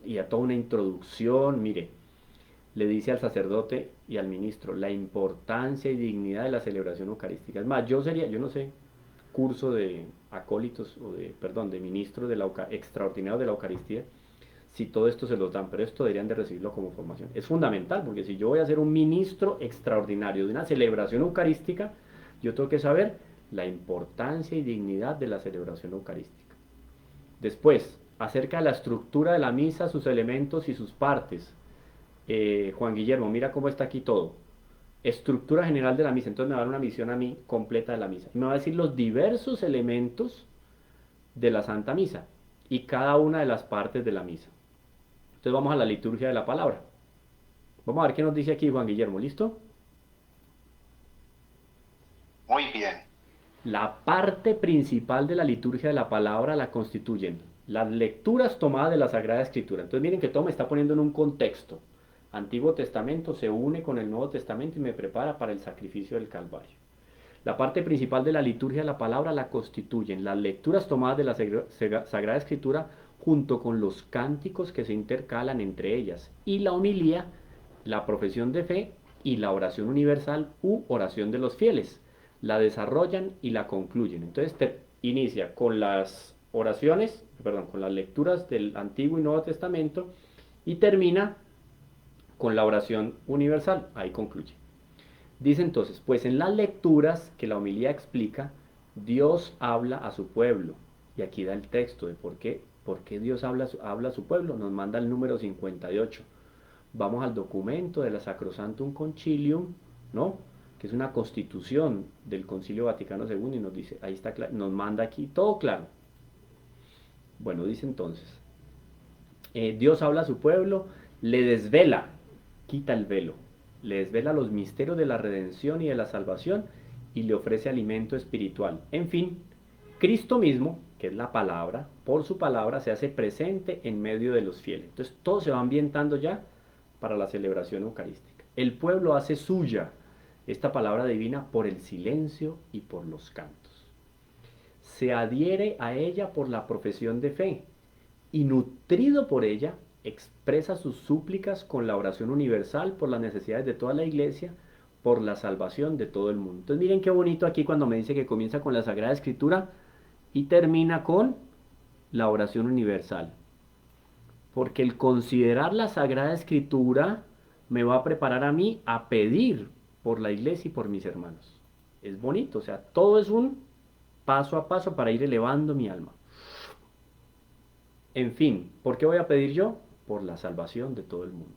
y a toda una introducción, mire, le dice al sacerdote y al ministro la importancia y dignidad de la celebración eucarística. Es más, yo no sé, curso de acólitos o perdón, de ministros de extraordinarios de la Eucaristía, si todo esto se los dan, pero esto deberían de recibirlo como formación. Es fundamental, porque si yo voy a ser un ministro extraordinario de una celebración eucarística, yo tengo que saber la importancia y dignidad de la celebración eucarística. Después, acerca de la estructura de la misa, sus elementos y sus partes. Juan Guillermo, mira cómo está aquí todo. Estructura general de la misa. Entonces me va a dar una visión a mí completa de la misa. Y me va a decir los diversos elementos de la Santa Misa y cada una de las partes de la misa. Entonces vamos a la liturgia de la palabra. Vamos a ver qué nos dice aquí Juan Guillermo. ¿Listo? Muy bien. La parte principal de la liturgia de la palabra la constituyen las lecturas tomadas de la Sagrada Escritura. Entonces miren que todo me está poniendo en un contexto. Antiguo Testamento se une con el Nuevo Testamento y me prepara para el sacrificio del Calvario. La parte principal de la liturgia de la palabra la constituyen las lecturas tomadas de la Sagrada Escritura junto con los cánticos que se intercalan entre ellas y la homilía, la profesión de fe y la oración universal u oración de los fieles. La desarrollan y la concluyen. Entonces inicia con las oraciones, perdón, con las lecturas del Antiguo y Nuevo Testamento y termina con la oración universal. Ahí concluye. Dice entonces, pues en las lecturas que la homilía explica, Dios habla a su pueblo. Y aquí da el texto de por qué Dios habla a su pueblo. Nos manda el número 58. Vamos al documento de la Sacrosanctum Concilium, ¿no? Que es una constitución del Concilio Vaticano II y nos dice, ahí está, nos manda aquí todo claro. Bueno, dice entonces, Dios habla a su pueblo, le desvela, quita el velo, le desvela los misterios de la redención y de la salvación y le ofrece alimento espiritual. En fin, Cristo mismo, que es la palabra, por su palabra se hace presente en medio de los fieles. Entonces todo se va ambientando ya para la celebración eucarística. El pueblo hace suya esta palabra divina por el silencio y por los cantos. Se adhiere a ella por la profesión de fe y nutrido por ella expresa sus súplicas con la oración universal por las necesidades de toda la iglesia, por la salvación de todo el mundo. Entonces miren qué bonito aquí cuando me dice que comienza con la Sagrada Escritura y termina con la oración universal. Porque el considerar la Sagrada Escritura me va a preparar a mí a pedir por la iglesia y por mis hermanos. Es bonito, o sea, todo es un paso a paso para ir elevando mi alma. En fin, ¿por qué voy a pedir yo? Por la salvación de todo el mundo.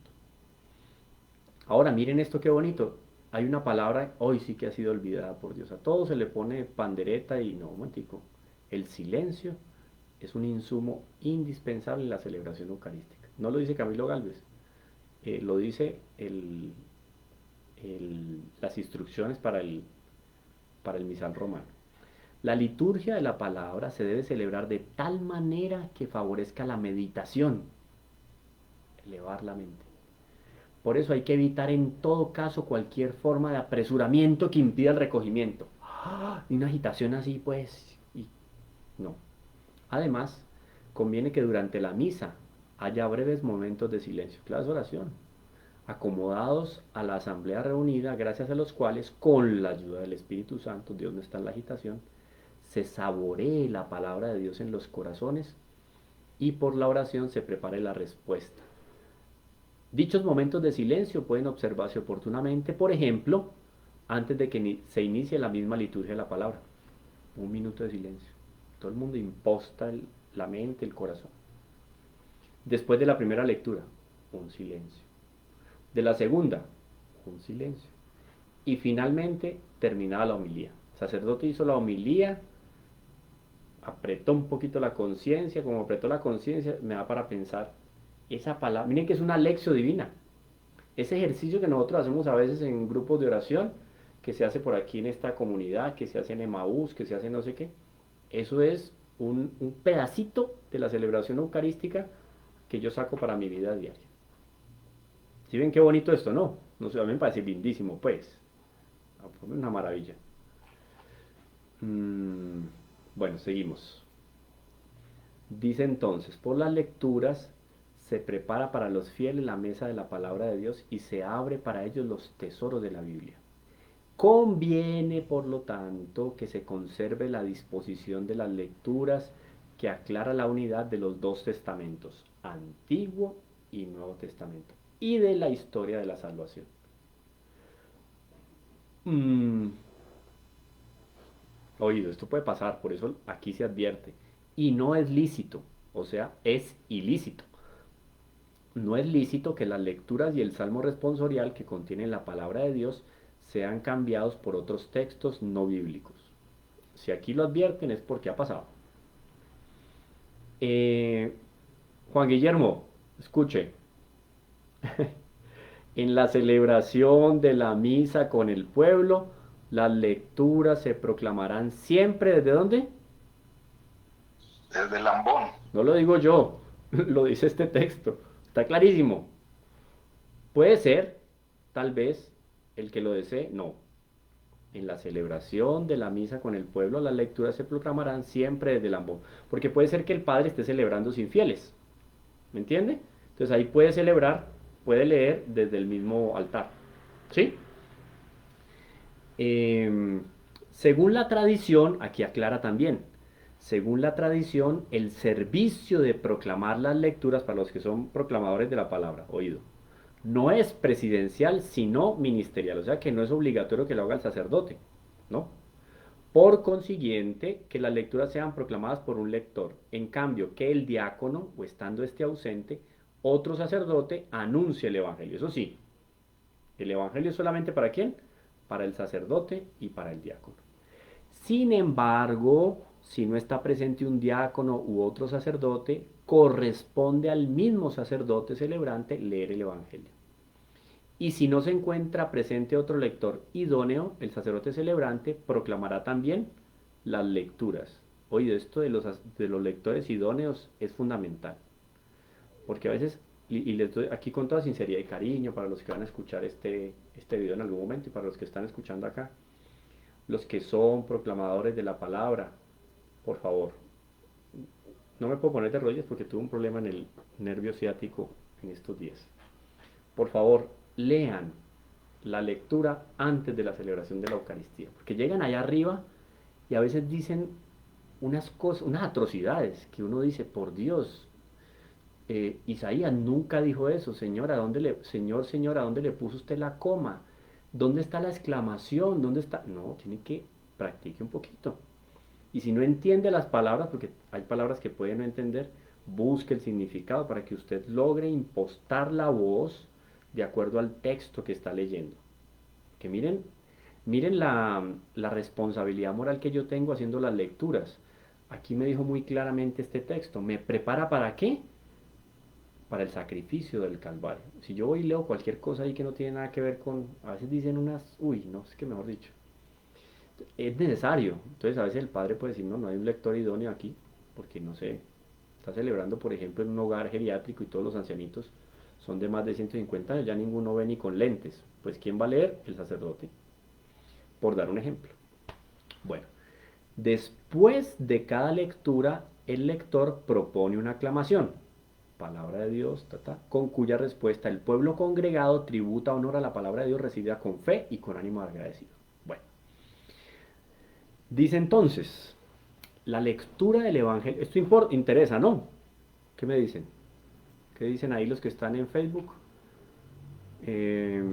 Ahora, miren esto qué bonito. Hay una palabra, hoy sí que ha sido olvidada por Dios. A todo se le pone pandereta y no, un momentico. El silencio es un insumo indispensable en la celebración eucarística. No lo dice Camilo Gálvez, lo dice las instrucciones para el misal romano. La liturgia de la palabra se debe celebrar de tal manera que favorezca la meditación, elevar la mente. Por eso hay que evitar en todo caso cualquier forma de apresuramiento que impida el recogimiento. Y una agitación así pues, no. Además, conviene que durante la misa haya breves momentos de silencio, claro, es oración, acomodados a la asamblea reunida, gracias a los cuales, con la ayuda del Espíritu Santo, Dios no está en la agitación, se saboree la palabra de Dios en los corazones y por la oración se prepare la respuesta. Dichos momentos de silencio pueden observarse oportunamente, por ejemplo, antes de que se inicie la misma liturgia de la palabra. Un minuto de silencio. Todo el mundo imposta la mente, el corazón. Después de la primera lectura, un silencio. De la segunda, un silencio. Y finalmente, terminada la homilía. El sacerdote hizo la homilía, apretó un poquito la conciencia, como apretó la conciencia, me da para pensar, esa palabra, miren que es una lección divina. Ese ejercicio que nosotros hacemos a veces en grupos de oración, que se hace por aquí en esta comunidad, que se hace en Emaús, que se hace no sé qué, eso es un pedacito de la celebración eucarística que yo saco para mi vida diaria. ¿Sí ven qué bonito esto? No, no sé, a mí me parece lindísimo, pues. Una maravilla. Bueno, seguimos. Dice entonces, por las lecturas se prepara para los fieles la mesa de la palabra de Dios y se abre para ellos los tesoros de la Biblia. Conviene, por lo tanto, que se conserve la disposición de las lecturas que aclara la unidad de los dos testamentos, Antiguo y Nuevo Testamento, y de la historia de la salvación. Oído, esto puede pasar, por eso aquí se advierte. Y no es lícito, o sea, es ilícito. No es lícito que las lecturas y el salmo responsorial que contienen la palabra de Dios sean cambiados por otros textos no bíblicos. Si aquí lo advierten es porque ha pasado. Juan Guillermo, escuche. En la celebración de la misa con el pueblo, las lecturas se proclamarán siempre, ¿desde dónde? Desde Lambón. No lo digo yo, lo dice este texto. Está clarísimo. Puede ser, tal vez, el que lo desee, no. En la celebración de la misa con el pueblo, las lecturas se proclamarán siempre desde Lambón. Porque puede ser que el padre esté celebrando sin fieles. ¿Me entiende? Entonces ahí puede celebrar, puede leer desde el mismo altar. ¿Sí? Según la tradición, aquí aclara también, según la tradición, el servicio de proclamar las lecturas para los que son proclamadores de la palabra, oído, no es presidencial, sino ministerial, o sea que no es obligatorio que lo haga el sacerdote, ¿no? Por consiguiente, que las lecturas sean proclamadas por un lector, en cambio que el diácono, o estando este ausente, otro sacerdote anuncie el evangelio. Eso sí, el evangelio es solamente ¿para quién? Para el sacerdote y para el diácono. Sin embargo, si no está presente un diácono u otro sacerdote, corresponde al mismo sacerdote celebrante leer el Evangelio. Y si no se encuentra presente otro lector idóneo, el sacerdote celebrante proclamará también las lecturas. Oye, esto de los lectores idóneos es fundamental, porque a veces, y les doy aquí con toda sinceridad y cariño para los que van a escuchar este video en algún momento y para los que están escuchando acá, los que son proclamadores de la palabra, por favor, no me puedo poner de rodillas porque tuve un problema en el nervio ciático en estos días. Por favor, lean la lectura antes de la celebración de la Eucaristía, porque llegan allá arriba y a veces dicen unas cosas, unas atrocidades que uno dice, por Dios, Isaías nunca dijo eso, Señor, Señor, ¿a dónde le puso usted la coma? ¿Dónde está la exclamación? ¿Dónde está? No, tiene que practique un poquito. Y si no entiende las palabras, porque hay palabras que puede no entender, busque el significado para que usted logre impostar la voz de acuerdo al texto que está leyendo. Que miren la responsabilidad moral que yo tengo haciendo las lecturas. Aquí me dijo muy claramente este texto, ¿me prepara para qué? Para el sacrificio del Calvario. Si yo voy y leo cualquier cosa ahí que no tiene nada que ver con, a veces dicen unas, uy, no, es que mejor dicho, es necesario. Entonces a veces el padre puede decir, no, no hay un lector idóneo aquí, porque no sé, está celebrando por ejemplo en un hogar geriátrico y todos los ancianitos son de más de 150 años, ya ninguno ve ni con lentes. Pues ¿quién va a leer? El sacerdote, por dar un ejemplo. Bueno, después de cada lectura, el lector propone una aclamación, palabra de Dios, con cuya respuesta el pueblo congregado tributa honor a la palabra de Dios recibida con fe y con ánimo agradecido. Bueno, dice entonces, la lectura del Evangelio, esto interesa, ¿no? ¿Qué me dicen? ¿Qué dicen ahí los que están en Facebook? ¿Qué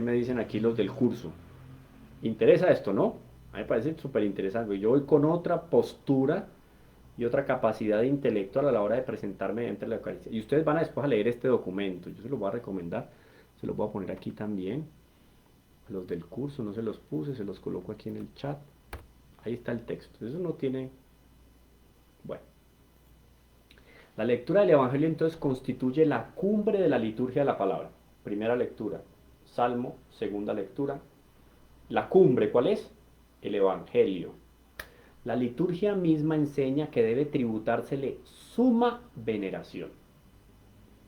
me dicen aquí los del curso? ¿Interesa esto, no? A mí me parece súper interesante. Yo voy con otra postura y otra capacidad intelectual a la hora de presentarme entre la Eucaristía. Y ustedes van a después a leer este documento. Yo se los voy a recomendar. Se los voy a poner aquí también. Los del curso no se los puse, se los coloco aquí en el chat. Ahí está el texto. Eso no tiene... Bueno. La lectura del Evangelio entonces constituye la cumbre de la liturgia de la palabra. Primera lectura, Salmo. Segunda lectura. La cumbre, ¿cuál es? El Evangelio. La liturgia misma enseña que debe tributársele suma veneración.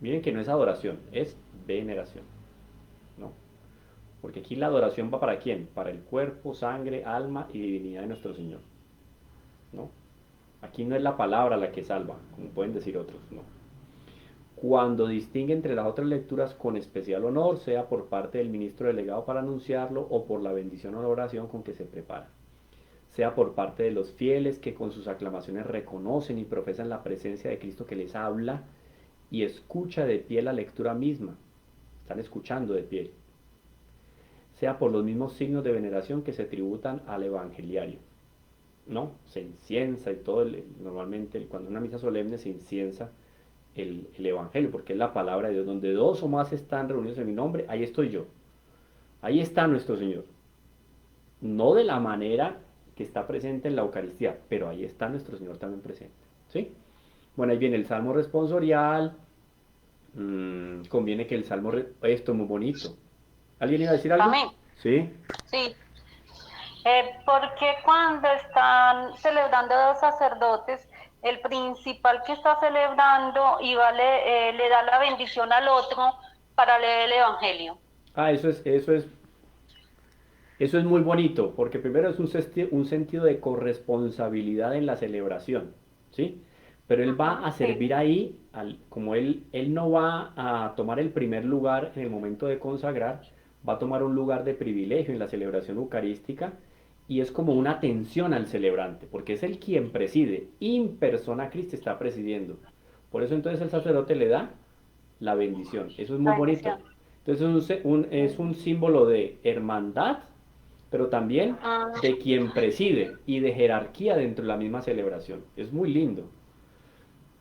Miren que no es adoración, es veneración, ¿no? Porque aquí la adoración va para quién? Para el cuerpo, sangre, alma y divinidad de nuestro Señor, ¿no? Aquí no es la palabra la que salva, como pueden decir otros, ¿no? Cuando distingue entre las otras lecturas con especial honor, sea por parte del ministro delegado para anunciarlo o por la bendición o la oración con que se prepara, sea por parte de los fieles que con sus aclamaciones reconocen y profesan la presencia de Cristo que les habla y escucha de pie la lectura misma, están escuchando de pie, sea por los mismos signos de veneración que se tributan al evangeliario, ¿no? Se inciensa y todo, normalmente cuando una misa solemne se inciensa el evangelio, porque es la palabra de Dios, donde dos o más están reunidos en mi nombre, ahí estoy yo, ahí está nuestro Señor, no de la manera que está presente en la Eucaristía, pero ahí está nuestro Señor también presente, ¿sí? Bueno, ahí viene el Salmo responsorial, conviene que el Salmo, esto es muy bonito. ¿Alguien iba a decir algo? Amén. Sí. Sí. Porque cuando están celebrando los sacerdotes, el principal que está celebrando le da la bendición al otro para leer el Evangelio. Ah, eso es muy bonito, porque primero es un sentido de corresponsabilidad en la celebración, ¿sí? Pero él va a servir ahí, como él no va a tomar el primer lugar en el momento de consagrar, va a tomar un lugar de privilegio en la celebración eucarística y es como una atención al celebrante, porque es él quien preside, in persona Christi está presidiendo. Por eso entonces el sacerdote le da la bendición, eso es muy bonito. Entonces es un símbolo de hermandad, pero también de quien preside y de jerarquía dentro de la misma celebración. Es muy lindo.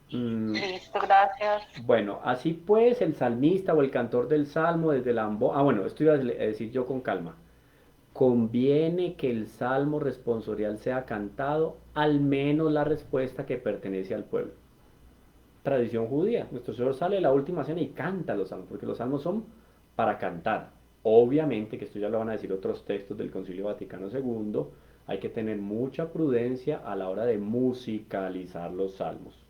Listo, gracias. Bueno, así pues el salmista o el cantor del salmo desde la bueno, esto iba a decir yo con calma. conviene que el salmo responsorial sea cantado, al menos la respuesta que pertenece al pueblo. Tradición judía. Nuestro Señor sale de la última cena y canta los salmos, porque los salmos son para cantar. Obviamente, que esto ya lo van a decir otros textos del Concilio Vaticano II, hay que tener mucha prudencia a la hora de musicalizar los salmos.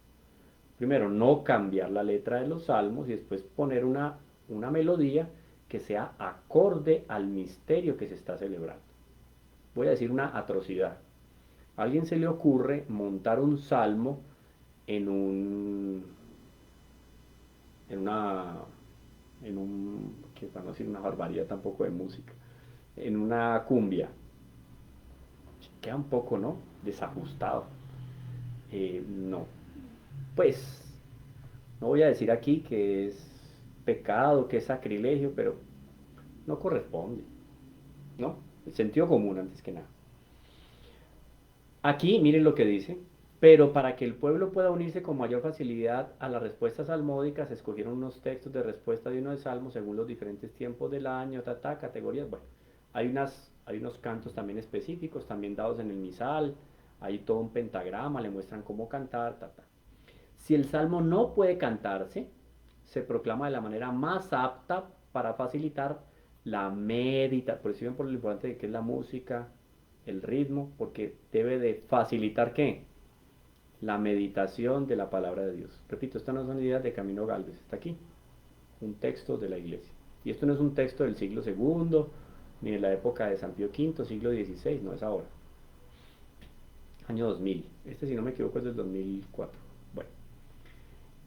Primero, no cambiar la letra de los salmos y después poner una melodía que sea acorde al misterio que se está celebrando. Voy a decir una atrocidad. A alguien se le ocurre montar un salmo en un, en una, que para no decir una barbaridad tampoco de música, en una cumbia. Queda un poco, ¿no? Desajustado. No. Pues, no voy a decir aquí que es pecado, que es sacrilegio, pero no corresponde, ¿no? El sentido común antes que nada. Aquí miren lo que dice, pero para que el pueblo pueda unirse con mayor facilidad a las respuestas salmódicas, se escogieron unos textos de respuesta de uno de salmos según los diferentes tiempos del año, categorías. Bueno, hay unos cantos también específicos, también dados en el misal, hay todo un pentagrama, le muestran cómo cantar, Si el salmo no puede cantarse, se proclama de la manera más apta para facilitar la meditación. Por eso ven por lo importante de que es la música, el ritmo, porque debe de facilitar ¿qué? La meditación de la palabra de Dios. Repito, estas no son ideas de Camilo Gálvez, está aquí, un texto de la iglesia. Y esto no es un texto del siglo II, ni de la época de San Pío V, siglo XVI, no es ahora. Año 2000. Este, si no me equivoco, es del 2004. Bueno.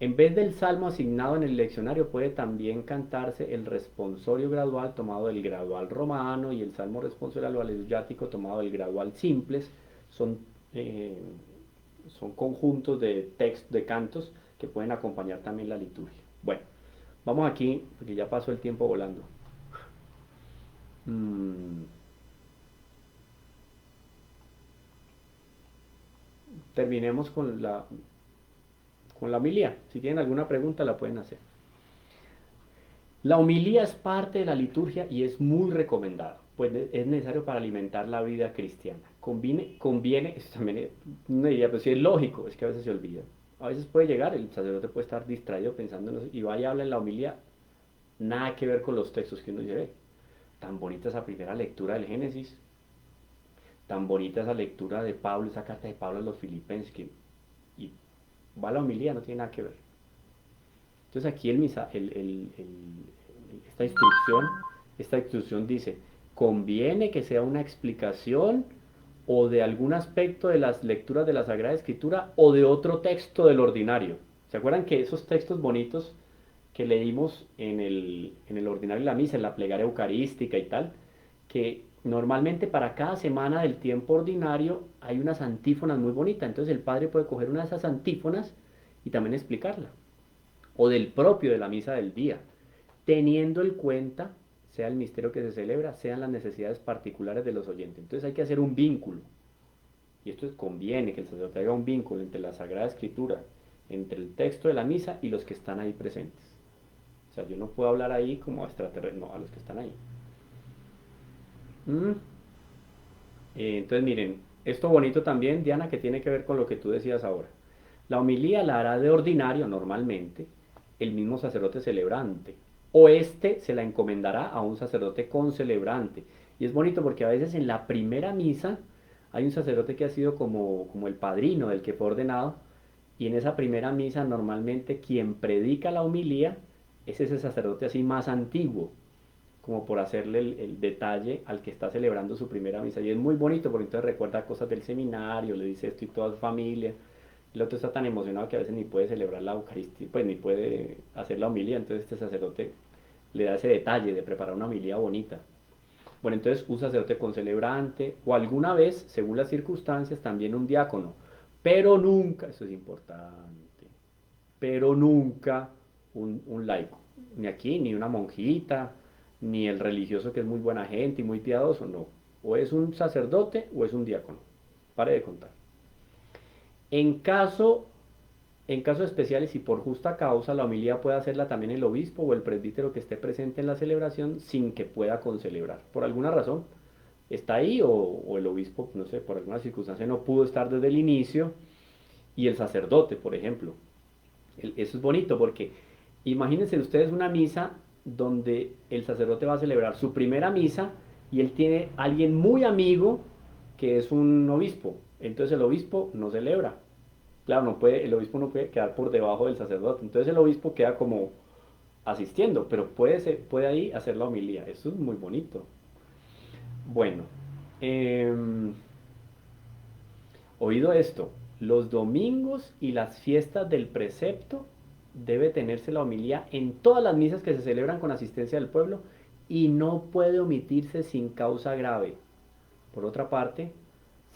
En vez del salmo asignado en el leccionario, puede también cantarse el responsorio gradual tomado del gradual romano y el salmo responsorial o aleluyático tomado del gradual simples. Son conjuntos de textos, de cantos que pueden acompañar también la liturgia. Bueno, vamos aquí, porque ya pasó el tiempo volando. Terminemos con la homilía. Si tienen alguna pregunta la pueden hacer. La homilía es parte de la liturgia y es muy recomendada, pues es necesario para alimentar la vida cristiana. Conviene, esto también no diría, pero sí es lógico, es que a veces se olvida. A veces puede llegar, el sacerdote puede estar distraído pensando en eso, y vaya a hablar en la homilía, nada que ver con los textos que uno dice, ve, tan bonita esa primera lectura del Génesis, tan bonita esa lectura de Pablo, esa carta de Pablo a los filipenses, y va a la homilía, no tiene nada que ver. Entonces aquí esta instrucción dice, conviene que sea una explicación o de algún aspecto de las lecturas de la Sagrada Escritura o de otro texto del ordinario. ¿Se acuerdan que esos textos bonitos que leímos en el ordinario de la misa, en la plegaria eucarística y tal, que normalmente para cada semana del tiempo ordinario hay unas antífonas muy bonitas? Entonces el padre puede coger una de esas antífonas y también explicarla, o del propio de la misa del día, teniendo en cuenta, sea el misterio que se celebra, sean las necesidades particulares de los oyentes. Entonces hay que hacer un vínculo, y esto conviene que el sacerdote haga un vínculo entre la Sagrada Escritura, entre el texto de la misa y los que están ahí presentes. O sea, yo no puedo hablar ahí como extraterrestre, no, a los que están ahí. Entonces miren, esto bonito también, Diana, que tiene que ver con lo que tú decías ahora. La homilía la hará de ordinario normalmente el mismo sacerdote celebrante, o este se la encomendará a un sacerdote concelebrante. Y es bonito porque a veces en la primera misa hay un sacerdote que ha sido como el padrino del que fue ordenado, y en esa primera misa normalmente quien predica la homilía es ese sacerdote así más antiguo, como por hacerle el detalle al que está celebrando su primera misa. Y es muy bonito porque entonces recuerda cosas del seminario, le dice esto y toda su familia. El otro está tan emocionado que a veces ni puede celebrar la Eucaristía, pues ni puede hacer la homilía. Entonces este sacerdote le da ese detalle de preparar una homilía bonita. Bueno, entonces un sacerdote concelebrante o alguna vez, según las circunstancias, también un diácono. Pero nunca, eso es importante, pero nunca un laico. Ni aquí, ni una monjita, ni el religioso que es muy buena gente y muy piadoso, no. O es un sacerdote o es un diácono. Pare de contar. En casos especiales y por justa causa, la homilía puede hacerla también el obispo o el presbítero que esté presente en la celebración sin que pueda concelebrar. Por alguna razón, está ahí o el obispo, no sé, por alguna circunstancia no pudo estar desde el inicio y el sacerdote, por ejemplo. Eso es bonito porque imagínense ustedes una misa donde el sacerdote va a celebrar su primera misa y él tiene a alguien muy amigo que es un obispo. Entonces el obispo no celebra. Claro, no puede, el obispo no puede quedar por debajo del sacerdote. Entonces el obispo queda como asistiendo, pero puede ahí hacer la homilía. Eso es muy bonito. Bueno, oído esto, los domingos y las fiestas del precepto debe tenerse la homilía en todas las misas que se celebran con asistencia del pueblo y no puede omitirse sin causa grave. Por otra parte,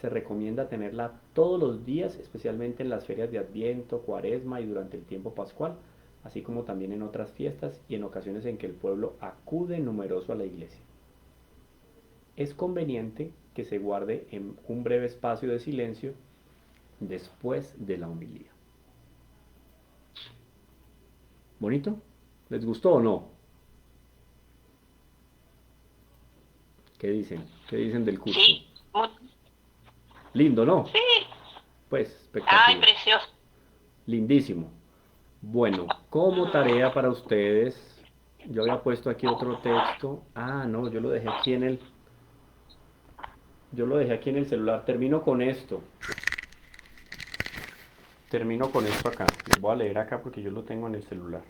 se recomienda tenerla todos los días, especialmente en las ferias de Adviento, Cuaresma y durante el tiempo pascual, así como también en otras fiestas y en ocasiones en que el pueblo acude numeroso a la iglesia. Es conveniente que se guarde en un breve espacio de silencio después de la homilía. ¿Bonito? ¿Les gustó o no? ¿Qué dicen? ¿Qué dicen del curso? Sí, Lindo, ¿no? sí. Pues Ay, espectacular. precioso. Lindísimo. Bueno, como tarea para ustedes, yo había puesto aquí otro texto. Ah, no, yo lo dejé aquí en el celular. Termino con esto acá. Les voy a leer acá porque yo lo tengo en el celular.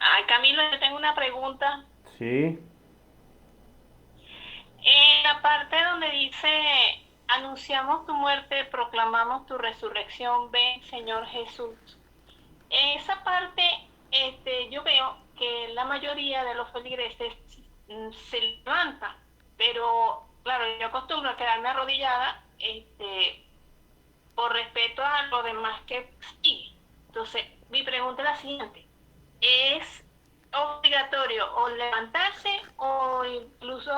Ay, Camilo, yo tengo una pregunta. Sí, En la parte donde dice, anunciamos tu muerte, proclamamos tu resurrección, ven Señor Jesús. En esa parte, yo veo que la mayoría de los feligreses se levantan, pero claro, yo acostumbro a quedarme arrodillada, por respeto a lo demás que sigue. Entonces, mi pregunta es la siguiente: ¿es obligatorio o levantarse o incluso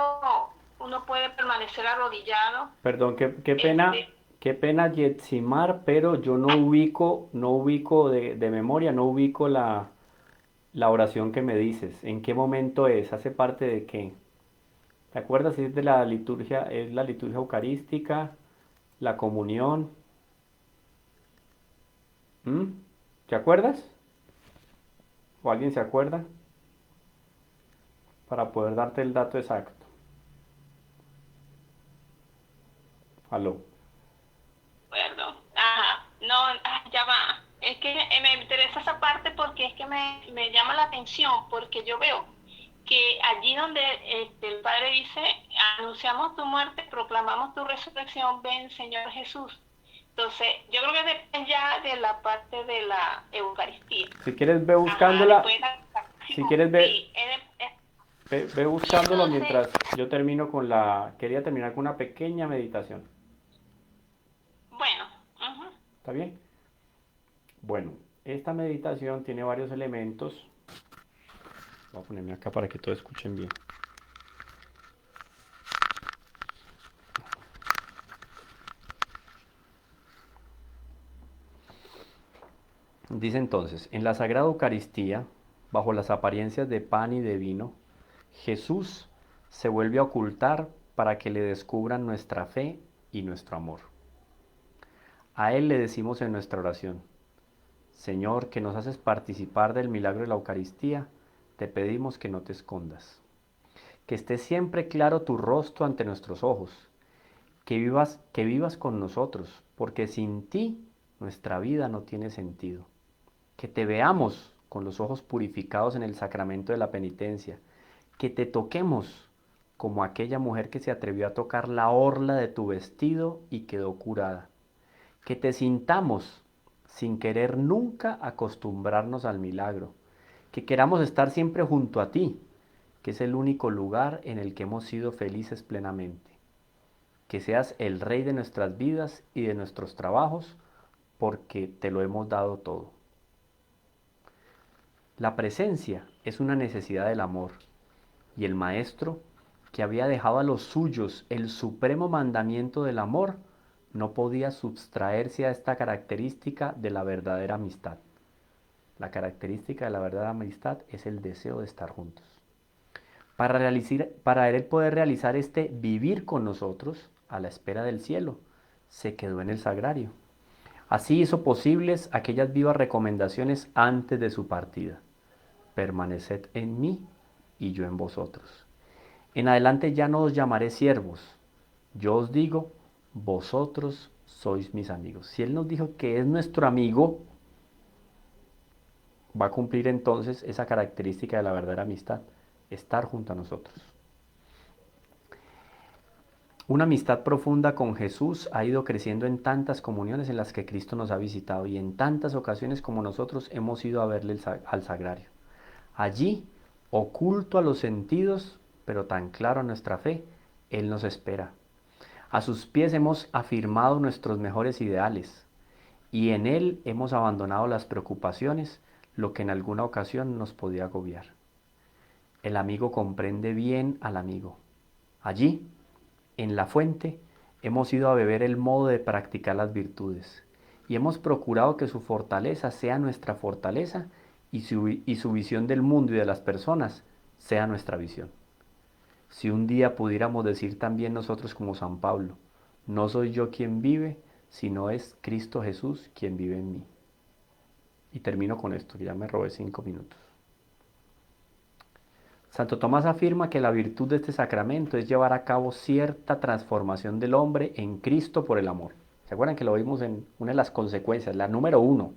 uno puede permanecer arrodillado? perdón, Este, qué pena Yetsimar, pero yo no ubico de memoria, no ubico la oración que me dices. ¿En qué momento es? ¿Hace parte de qué? ¿Te acuerdas si es de la liturgia, es la liturgia eucarística, la comunión? ¿Mm? ¿Te acuerdas? ¿O alguien se acuerda? Para poder darte el dato exacto. Aló. Perdón. Ajá, no, ya va. Es que me interesa esa parte porque es que me llama la atención, porque yo veo que allí donde el Padre dice, anunciamos tu muerte, proclamamos tu resurrección, ven Señor Jesús. Entonces, yo creo que depende ya de la parte de la Eucaristía. Si quieres ve Ajá, buscándola, después de la si quieres sí, ve y buscándolo entonces, mientras yo quería terminar con una pequeña meditación. bueno, ujú. ¿Está bien? Bueno, esta meditación tiene varios elementos. Voy a ponerme acá para que todos escuchen bien. Dice entonces, en la Sagrada Eucaristía, bajo las apariencias de pan y de vino, Jesús se vuelve a ocultar para que le descubran nuestra fe y nuestro amor. A Él le decimos en nuestra oración: Señor, que nos haces participar del milagro de la Eucaristía, te pedimos que no te escondas, que esté siempre claro tu rostro ante nuestros ojos, que vivas con nosotros, porque sin ti nuestra vida no tiene sentido. Que te veamos con los ojos purificados en el sacramento de la penitencia, que te toquemos como aquella mujer que se atrevió a tocar la orla de tu vestido y quedó curada, que te sintamos sin querer nunca acostumbrarnos al milagro, que queramos estar siempre junto a ti, que es el único lugar en el que hemos sido felices plenamente, que seas el Rey de nuestras vidas y de nuestros trabajos, porque te lo hemos dado todo. La presencia es una necesidad del amor, y el Maestro, que había dejado a los suyos el supremo mandamiento del amor, no podía sustraerse a esta característica de la verdadera amistad. La característica de la verdadera amistad es el deseo de estar juntos. Para él poder realizar este vivir con nosotros a la espera del cielo, se quedó en el sagrario. Así hizo posibles aquellas vivas recomendaciones antes de su partida. Permaneced en mí y yo en vosotros. En adelante ya no os llamaré siervos. Yo os digo, vosotros sois mis amigos. Si Él nos dijo que es nuestro amigo, va a cumplir entonces esa característica de la verdadera amistad, estar junto a nosotros. Una amistad profunda con Jesús ha ido creciendo en tantas comuniones en las que Cristo nos ha visitado y en tantas ocasiones como nosotros hemos ido a verle al sagrario. Allí, oculto a los sentidos, pero tan claro a nuestra fe, Él nos espera. A sus pies hemos afirmado nuestros mejores ideales y en Él hemos abandonado las preocupaciones, lo que en alguna ocasión nos podía agobiar. El amigo comprende bien al amigo. Allí, en la fuente, hemos ido a beber el modo de practicar las virtudes y hemos procurado que su fortaleza sea nuestra fortaleza y su visión del mundo y de las personas sea nuestra visión. Si un día pudiéramos decir también nosotros como San Pablo, no soy yo quien vive, sino es Cristo Jesús quien vive en mí. Y termino con esto, que ya me robé 5 minutos. Santo Tomás afirma que la virtud de este sacramento es llevar a cabo cierta transformación del hombre en Cristo por el amor. ¿Se acuerdan que lo vimos en una de las consecuencias, la número 1?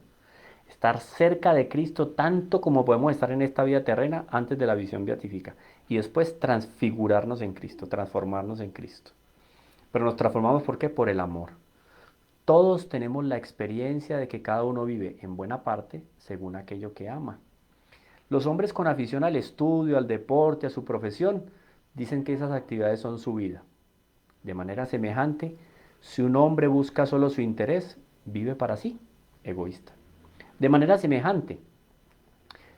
Estar cerca de Cristo tanto como podemos estar en esta vida terrena antes de la visión beatífica. Y después transfigurarnos en Cristo, transformarnos en Cristo. Pero nos transformamos ¿por qué? Por el amor. Todos tenemos la experiencia de que cada uno vive en buena parte según aquello que ama. Los hombres con afición al estudio, al deporte, a su profesión, dicen que esas actividades son su vida. De manera semejante, si un hombre busca solo su interés, vive para sí, egoísta. De manera semejante,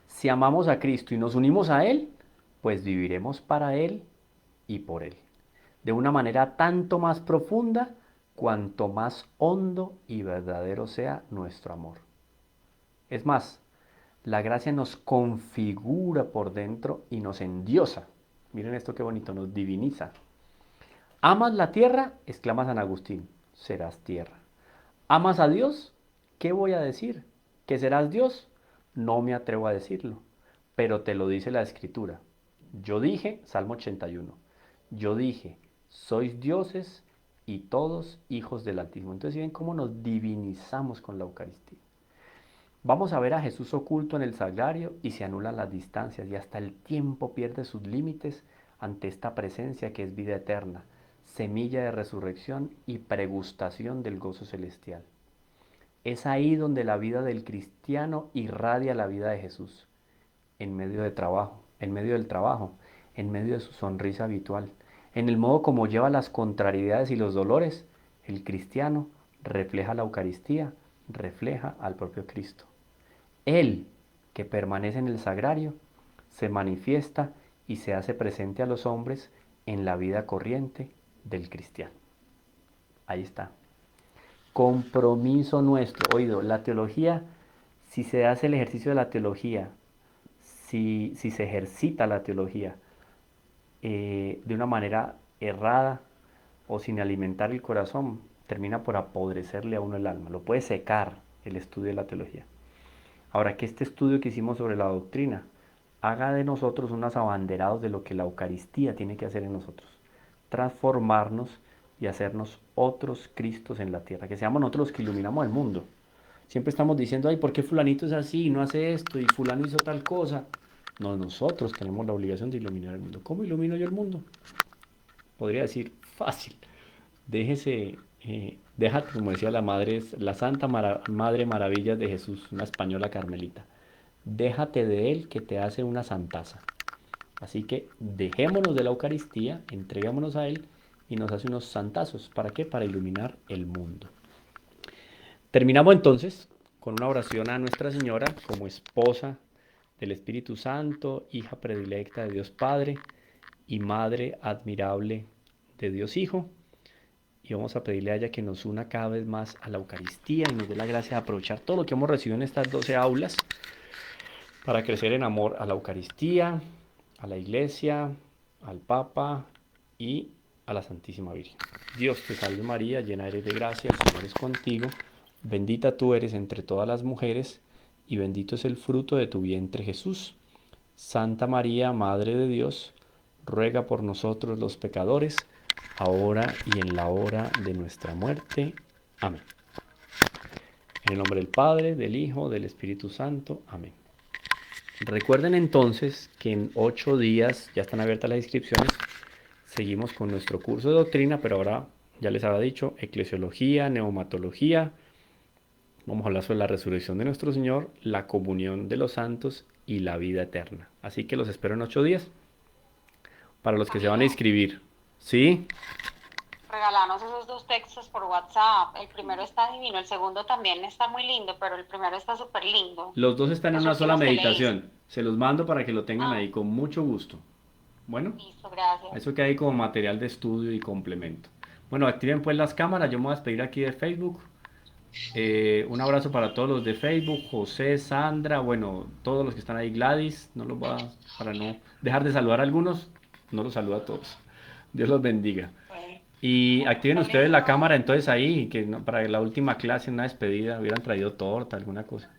si amamos a Cristo y nos unimos a Él, pues viviremos para Él y por Él. De una manera tanto más profunda, cuanto más hondo y verdadero sea nuestro amor. Es más, la gracia nos configura por dentro y nos endiosa. Miren esto qué bonito, nos diviniza. ¿Amas la tierra? Exclama San Agustín, serás tierra. ¿Amas a Dios? ¿Qué voy a decir? ¿Que serás Dios? No me atrevo a decirlo, pero te lo dice la Escritura. Yo dije, Salmo 81, yo dije, sois dioses y todos hijos del Altísimo. Entonces, ¿ven cómo nos divinizamos con la Eucaristía? Vamos a ver a Jesús oculto en el sagrario y se anulan las distancias y hasta el tiempo pierde sus límites ante esta presencia que es vida eterna, semilla de resurrección y pregustación del gozo celestial. Es ahí donde la vida del cristiano irradia la vida de Jesús, en medio del trabajo, en medio de su sonrisa habitual, en el modo como lleva las contrariedades y los dolores. El cristiano refleja la Eucaristía, refleja al propio Cristo. Él, que permanece en el sagrario, se manifiesta y se hace presente a los hombres en la vida corriente del cristiano. Ahí está. Compromiso nuestro. Oído, la teología, si se hace el ejercicio de la teología, si se ejercita la teología de una manera errada o sin alimentar el corazón, termina por apodrecerle a uno el alma. Lo puede secar el estudio de la teología. Ahora, que este estudio que hicimos sobre la doctrina haga de nosotros unos abanderados de lo que la Eucaristía tiene que hacer en nosotros. Transformarnos y hacernos otros Cristos en la tierra. Que seamos nosotros los que iluminamos el mundo. Siempre estamos diciendo, ay, ¿por qué fulanito es así y no hace esto? Y fulano hizo tal cosa. No, nosotros tenemos la obligación de iluminar el mundo. ¿Cómo ilumino yo el mundo? Podría decir, fácil. Déjate, como decía la Santa Madre Maravillas de Jesús, una española carmelita. Déjate de Él que te hace una santaza. Así que dejémonos de la Eucaristía, entregámonos a Él y nos hace unos santazos. ¿Para qué? Para iluminar el mundo. Terminamos entonces con una oración a Nuestra Señora como esposa del Espíritu Santo, hija predilecta de Dios Padre y madre admirable de Dios Hijo. Y vamos a pedirle a ella que nos una cada vez más a la Eucaristía y nos dé la gracia de aprovechar todo lo que hemos recibido en estas 12 aulas para crecer en amor a la Eucaristía, a la Iglesia, al Papa y a la Santísima Virgen. Dios te salve María, llena eres de gracia, el Señor es contigo, bendita tú eres entre todas las mujeres, y bendito es el fruto de tu vientre Jesús. Santa María, Madre de Dios, ruega por nosotros los pecadores, ahora y en la hora de nuestra muerte. Amén. En el nombre del Padre, del Hijo, del Espíritu Santo. Amén. Recuerden entonces que en 8 días ya están abiertas las inscripciones. Seguimos con nuestro curso de doctrina, pero ahora ya les había dicho eclesiología, neumatología. Vamos a hablar sobre la resurrección de nuestro Señor, la comunión de los santos y la vida eterna. Así que los espero en 8 días para los que se van a inscribir. ¿Sí? Regalanos esos 2 textos por WhatsApp. El primero está divino, el segundo también está muy lindo, pero el primero está súper lindo. Los 2 están en Los una sola últimos que leí. meditación. Se los mando para que lo tengan Ah. ahí con mucho gusto. Bueno, Listo, gracias. eso queda ahí como material de estudio y complemento. Bueno, activen pues las cámaras. Yo me voy a despedir aquí de Facebook. Un abrazo para todos los de Facebook, José, Sandra, bueno, todos los que están ahí, Gladys, no los voy a, para no dejar de saludar a algunos, no los saludo a todos. Dios los bendiga. Bueno, Y activen con ustedes la eso- cámara entonces ahí, que para la última clase, una despedida, hubieran traído torta, alguna cosa.